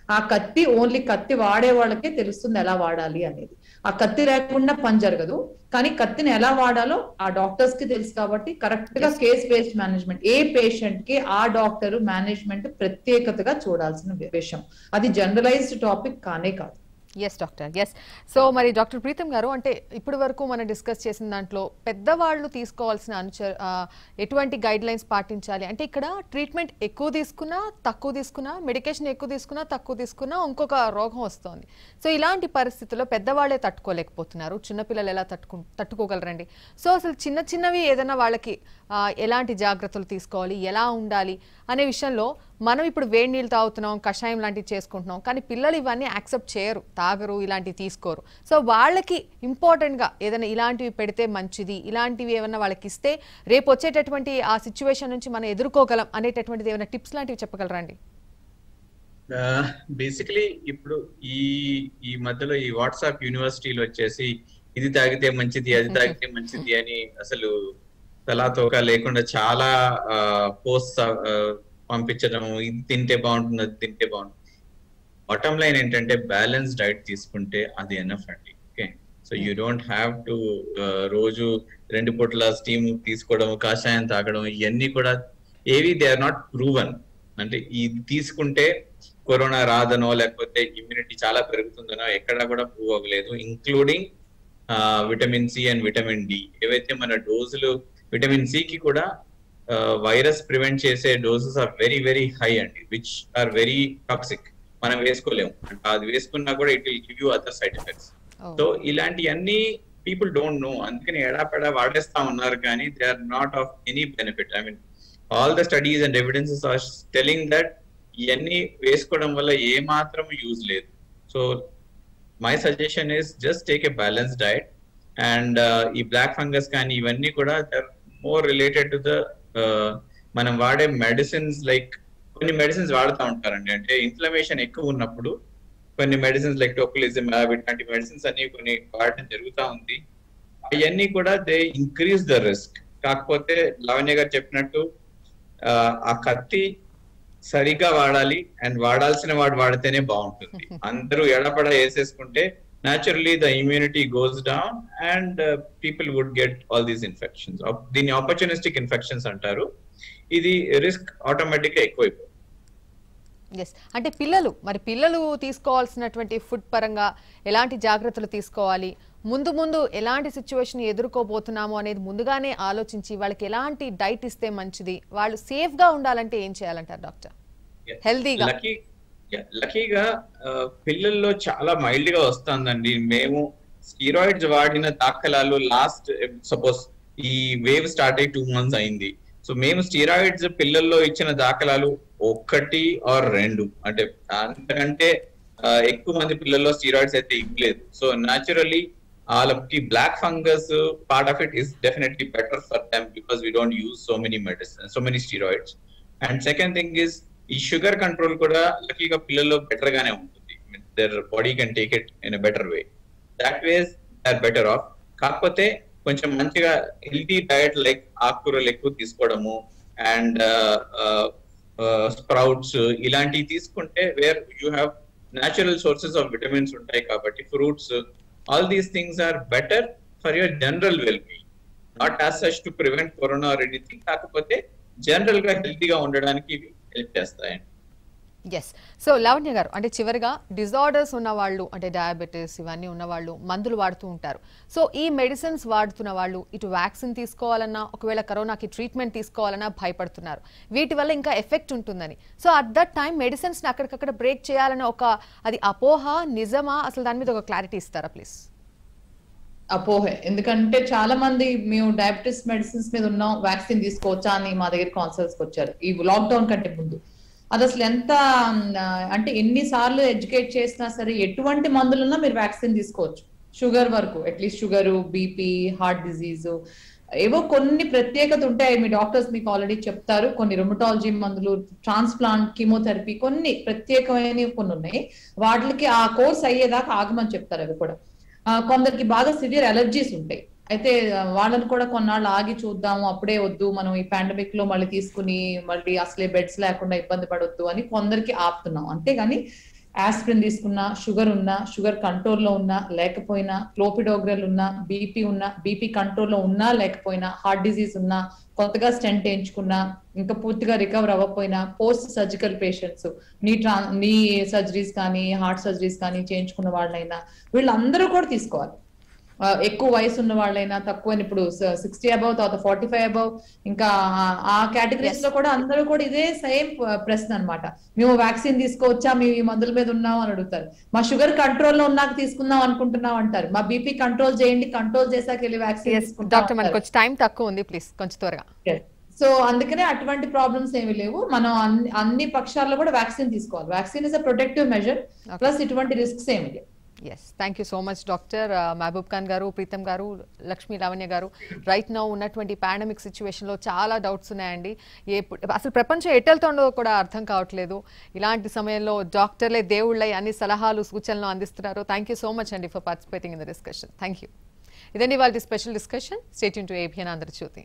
ఆ కత్తి ఓన్లీ కత్తి వాడే వాళ్ళకే తెలుస్తుంది ఎలా వాడాలి అనేది. ఆ కత్తి లేకుండా పని జరగదు. కానీ కత్తిని ఎలా వాడాలో ఆ డాక్టర్స్ కి తెలుసు కాబట్టి కరెక్ట్ గా కేస్ బేస్డ్ మేనేజ్మెంట్. ఏ పేషెంట్ కి ఆ డాక్టర్ మేనేజ్మెంట్ ప్రత్యేకతగా చూడాల్సిన విషయం. అది జనరలైజ్డ్ టాపిక్ కానే కాదు. Yes doctor, yes. సో మరి డాక్టర్ ప్రీతం గారు, అంటే ఇప్పటి వరకు మనం డిస్కస్ చేసిన దాంట్లో పెద్దవాళ్ళు తీసుకోవాల్సిన ఎటువంటి గైడ్ లైన్స్ పాటించాలి అంటే, ఇక్కడ ట్రీట్మెంట్ ఎక్కువ తీసుకున్నా తక్కువ తీసుకున్నా, మెడికేషన్ ఎక్కువ తీసుకున్నా తక్కువ తీసుకున్నా ఇంకొక రోగం వస్తుంది. సో ఇలాంటి పరిస్థితుల్లో పెద్దవాళ్లే తట్టుకోలేకపోతున్నారు. చిన్నపిల్లలు ఎలా తట్టుకోగలరండి? సో అసలు చిన్నవి ఏదైనా వాళ్ళకి ఎలాంటి జాగ్రత్తలు తీసుకోవాలి, ఎలా ఉండాలి అనే విషయంలో మనం ఇప్పుడు వేడి నీళ్ళు తాగుతున్నాం, కషాయం లాంటివి చేసుకుంటున్నాం, కానీ పిల్లలు ఇవన్నీ యాక్సెప్ట్ చేయరు, తాగరు, ఇలాంటివి తీసుకోరు. సో వాళ్ళకి ఇంపార్టెంట్గా ఏదైనా ఇలాంటివి పెడితే మంచిది, ఇలాంటివి ఏమైనా వాళ్ళకి ఇస్తే రేపు వచ్చేటటువంటి ఆ సిచ్యువేషన్ నుంచి మనం ఎదుర్కోగలం అనేటటువంటిది ఏమైనా టిప్స్ లాంటివి చెప్పగలరండి? బేసికలీ ఇప్పుడు ఈ మధ్యలో ఈ వాట్సాప్ యూనివర్సిటీలో వచ్చేసి ఇది తాగితే మంచిది, అది తాగితే మంచిది అని అసలు తలా తోక లేకుండా చాలా పోస్ట్ పంపించడము, ఇది తింటే బాగుంటుంది, అది తింటే బాగుంటుంది. బాటమ్ లైన్ ఏంటంటే బ్యాలెన్స్ డైట్ తీసుకుంటే అది ఎనఫ్ అండి. Okay, so you don't have to రోజు 2 పూట్ల స్టీమ్ తీసుకోవడం, కాషాయం తాగడం, ఇవన్నీ కూడా ఏవి దే ఆర్ నాట్ ప్రూవన్. అంటే ఇది తీసుకుంటే కరోనా రాదనో లేకపోతే ఇమ్యూనిటీ చాలా పెరుగుతుందనో ఎక్కడా కూడా ప్రూవ్ అవ్వలేదు. Including vitamin C and vitamin D. ఏవైతే మన డోసులు విటమిన్ సి కి కూడా వైరస్ ప్రివెంట్ చేసే doses are very very high అండి, విచ్ ఆర్ వెరీ టాక్సిక్. మనం వేసుకోలేము, అది వేసుకున్నా కూడా it will give you other side effects. So ఇలాంటివన్నీ పీపుల్ డోంట్ నో, అందుకని ఎడాపెడా వాడేస్తా ఉన్నారు, కానీ they are not of any benefit. I mean all the studies and evidences are telling that ఇవన్నీ వేసుకోవడం వల్ల ఏ మాత్రం యూజ్ లేదు. So my suggestion is just take a balance diet. And ఈ బ్లాక్ ఫంగస్ కానీ ఇవన్నీ కూడా మోర్ రిలేటెడ్ టు ద మనం వాడే మెడిసిన్స్. లైక్ కొన్ని మెడిసిన్స్ వాడుతూ ఉంటారండి, అంటే ఇన్ఫ్లమేషన్ ఎక్కువ ఉన్నప్పుడు కొన్ని మెడిసిన్స్ లైక్ టోకులిజం ఇట్లాంటి మెడిసిన్స్ అన్ని కొన్ని వాడటం జరుగుతూ ఉంది. అవన్నీ కూడా దే ఇంక్రీజ్ ద రిస్క్. కాకపోతే లావణ్య గారు చెప్పినట్టు ఆ కత్తి సరిగ్గా వాడాలి, అండ్ వాడాల్సిన వాడు వాడితేనే బాగుంటుంది. అందరూ ఎడపడ వేసేసుకుంటే naturally the immunity goes down and people would get all these infections. దీని opportunistic infections అంటారు. ఇది రిస్క్ ఆటోమేటిక్ గా ఎక్కువైపోతుంది. ఎస్, అంటే పిల్లలు తీసుకోవాల్సినటువంటి ఫుడ్ పరంగా ఎలాంటి జాగ్రత్తలు తీసుకోవాలి, ముందు ఎలాంటి సిచ్యువేషన్ ఎదుర్కోబోతున్నాము అనేది ముందుగానే ఆలోచించి వాళ్ళకి ఎలాంటి డైట్ ఇస్తే మంచిది, వాళ్ళు సేఫ్ గా ఉండాలంటే ఏం చేయాలంటారు డాక్టర్? హెల్దీగా లక్కీగా పిల్లల్లో చాలా మైల్డ్ గా వస్తుందండి. మేము స్టీరాయిడ్స్ వాడిన దాఖలాలు లాస్ట్ సపోజ్ ఈ వేవ్ స్టార్ట్ అయ్యి 2 months అయింది. సో మేము స్టీరాయిడ్స్ పిల్లల్లో ఇచ్చిన దాఖలాలు 1 or 2, అంటే అంతకంటే ఎక్కువ మంది పిల్లల్లో స్టీరాయిడ్స్ అయితే ఇవ్వలేదు. సో న్యాచురల్లీ వాళ్ళకి black fungus part of it is definitely better for them because we don't use so many steroids. And second thing is ఈ షుగర్ కంట్రోల్ కూడా లక్కీగా పిల్లల్లో బెటర్ గానే ఉంటుంది. Their body can take it in a better way. That ways they are better off. కాకపోతే కొంచెం మంచిగా healthy diet like ఆకుకూరలు ఎక్కువ తీసుకోవడము అండ్ స్ప్రౌట్స్ ఇలాంటివి తీసుకుంటే where you have natural sources of vitamins ఉంటాయి కాబట్టి fruits, all these things are better for your general well being, not as such to prevent corona or anything. కాకపోతే general గా హెల్తీగా ఉండడానికి ఇవి హెల్ప్ చేస్తాయండి. ఎస్, సో లావణ్య గారు, అంటే చివరిగా డిజార్డర్స్ ఉన్న వాళ్ళు, అంటే డయాబెటీస్ ఇవన్నీ ఉన్న వాళ్ళు మందులు వాడుతూ ఉంటారు. సో ఈ మెడిసిన్స్ వాడుతున్న వాళ్ళు ఇటు వ్యాక్సిన్ తీసుకోవాలన్నా, ఒకవేళ కరోనాకి ట్రీట్మెంట్ తీసుకోవాలన్నా భయపడుతున్నారు, వీటి వల్ల ఇంకా ఎఫెక్ట్ ఉంటుందని. So at that time medicines ని అక్కడికక్కడ బ్రేక్ చేయాలని అది అపోహ, నిజమా? అసలు దాని మీద ఒక క్లారిటీ ఇస్తారా ప్లీజ్? అపోహే. ఎందుకంటే చాలా మంది మేము డయాబెటీస్ మెడిసిన్స్ మీద ఉన్నాం, వ్యాక్సిన్ తీసుకోవచ్చా అని మా దగ్గర కాన్సల్ట్స్కి వచ్చారు ఈ లాక్డౌన్ కంటే ముందు. అది అసలు ఎంత అంటే ఎన్నిసార్లు ఎడ్యుకేట్ చేసినా సరే ఎటువంటి మందులున్నా మీరు వ్యాక్సిన్ తీసుకోవచ్చు, షుగర్ వరకు, at least sugar, BP, heart disease, ఏవో కొన్ని ప్రత్యేకత ఉంటాయి. మీ డాక్టర్స్ మీకు ఆల్రెడీ చెప్తారు. కొన్ని రుమటాలజీ మందులు, ట్రాన్స్ప్లాంట్, కీమోథెరపీ, కొన్ని ప్రత్యేకమైనవి కొన్ని ఉన్నాయి. వాటికి ఆ కోర్స్ అయ్యేదాకా ఆగమని చెప్తారు. అవి కూడా కొందరికి బాగా సివియర్ అలర్జీస్ ఉంటాయి. అయితే వాళ్ళని కూడా కొన్నాళ్ళు ఆగి చూద్దాము, అప్పుడే వద్దు, మనం ఈ పాండమిక్ లో మళ్ళీ తీసుకుని మళ్ళీ అసలే బెడ్స్ లేకుండా ఇబ్బంది పడొద్దు అని కొందరికి ఆపుతున్నాం. అంతేగాని ఆస్పిరిన్ తీసుకున్నా, షుగర్ ఉన్నా, షుగర్ కంట్రోల్లో ఉన్నా లేకపోయినా, క్లోపిడోగ్రల్ ఉన్నా, బీపీ ఉన్నా, బీపీ కంట్రోల్లో ఉన్నా లేకపోయినా, హార్ట్ డిజీజ్ ఉన్నా, కొత్తగా స్టెంట్ వేయించుకున్నా, ఇంకా పూర్తిగా రికవర్ అవ్వకపోయినా, పోస్ట్ సర్జికల్ పేషెంట్స్, నీ సర్జరీస్ కానీ హార్ట్ సర్జరీస్ కానీ చేయించుకున్న వాళ్ళైనా వీళ్ళందరూ కూడా తీసుకోవాలి. ఎక్కువ వయసు ఉన్న వాళ్ళైనా, తక్కువ ఇప్పుడు 60 అబౌవ్, తర్వాత 45 అబౌవ్, ఇంకా ఆ కేటగిరీస్ లో కూడా అందరూ కూడా ఇదే సేమ్ ప్రశ్న అన్నమాట. మేము వ్యాక్సిన్ తీసుకోవచ్చా, మేము ఈ మందుల మీద ఉన్నాం అని అడుగుతారు. మా షుగర్ కంట్రోల్ లో ఉన్నాక తీసుకుందాం అనుకుంటున్నాం అంటారు. మా బీపీ కంట్రోల్ చేయండి, కంట్రోల్ చేసాక వెళ్ళి వ్యాక్సిన్. డాక్టర్ మనకు కొంచెం టైం తక్కువ ఉంది, ప్లీజ్ కొంచెం త్వరగా. సో అందుకనే అటువంటి ప్రాబ్లమ్స్ ఏమి లేవు. మనం అన్ని పక్షాల్లో కూడా వ్యాక్సిన్ తీసుకోవాలి. Vaccine is a protective measure, plus ఇటువంటి రిస్క్స్ ఏమి లేవు. Yes, thank you so much doctor Mahaboob Khan గారు, ప్రీతం గారు, లక్ష్మీ లావణ్య గారు. రైట్ నౌ ఉన్నటువంటి పాండమిక్ సిచ్యువేషన్లో చాలా డౌట్స్ ఉన్నాయండి. అసలు ప్రపంచం ఎట్టెళ్తుండో కూడా అర్థం కావట్లేదు. ఇలాంటి సమయంలో డాక్టర్లే దేవుళ్ళై అన్ని సలహాలు, సూచనలు అందిస్తున్నారు. థ్యాంక్ యూ సో మచ్ అండి for participating in the discussion. Thank you. ఇదండి వాళ్ళ special discussion. Stay tune to ABN Andhra Jyothi.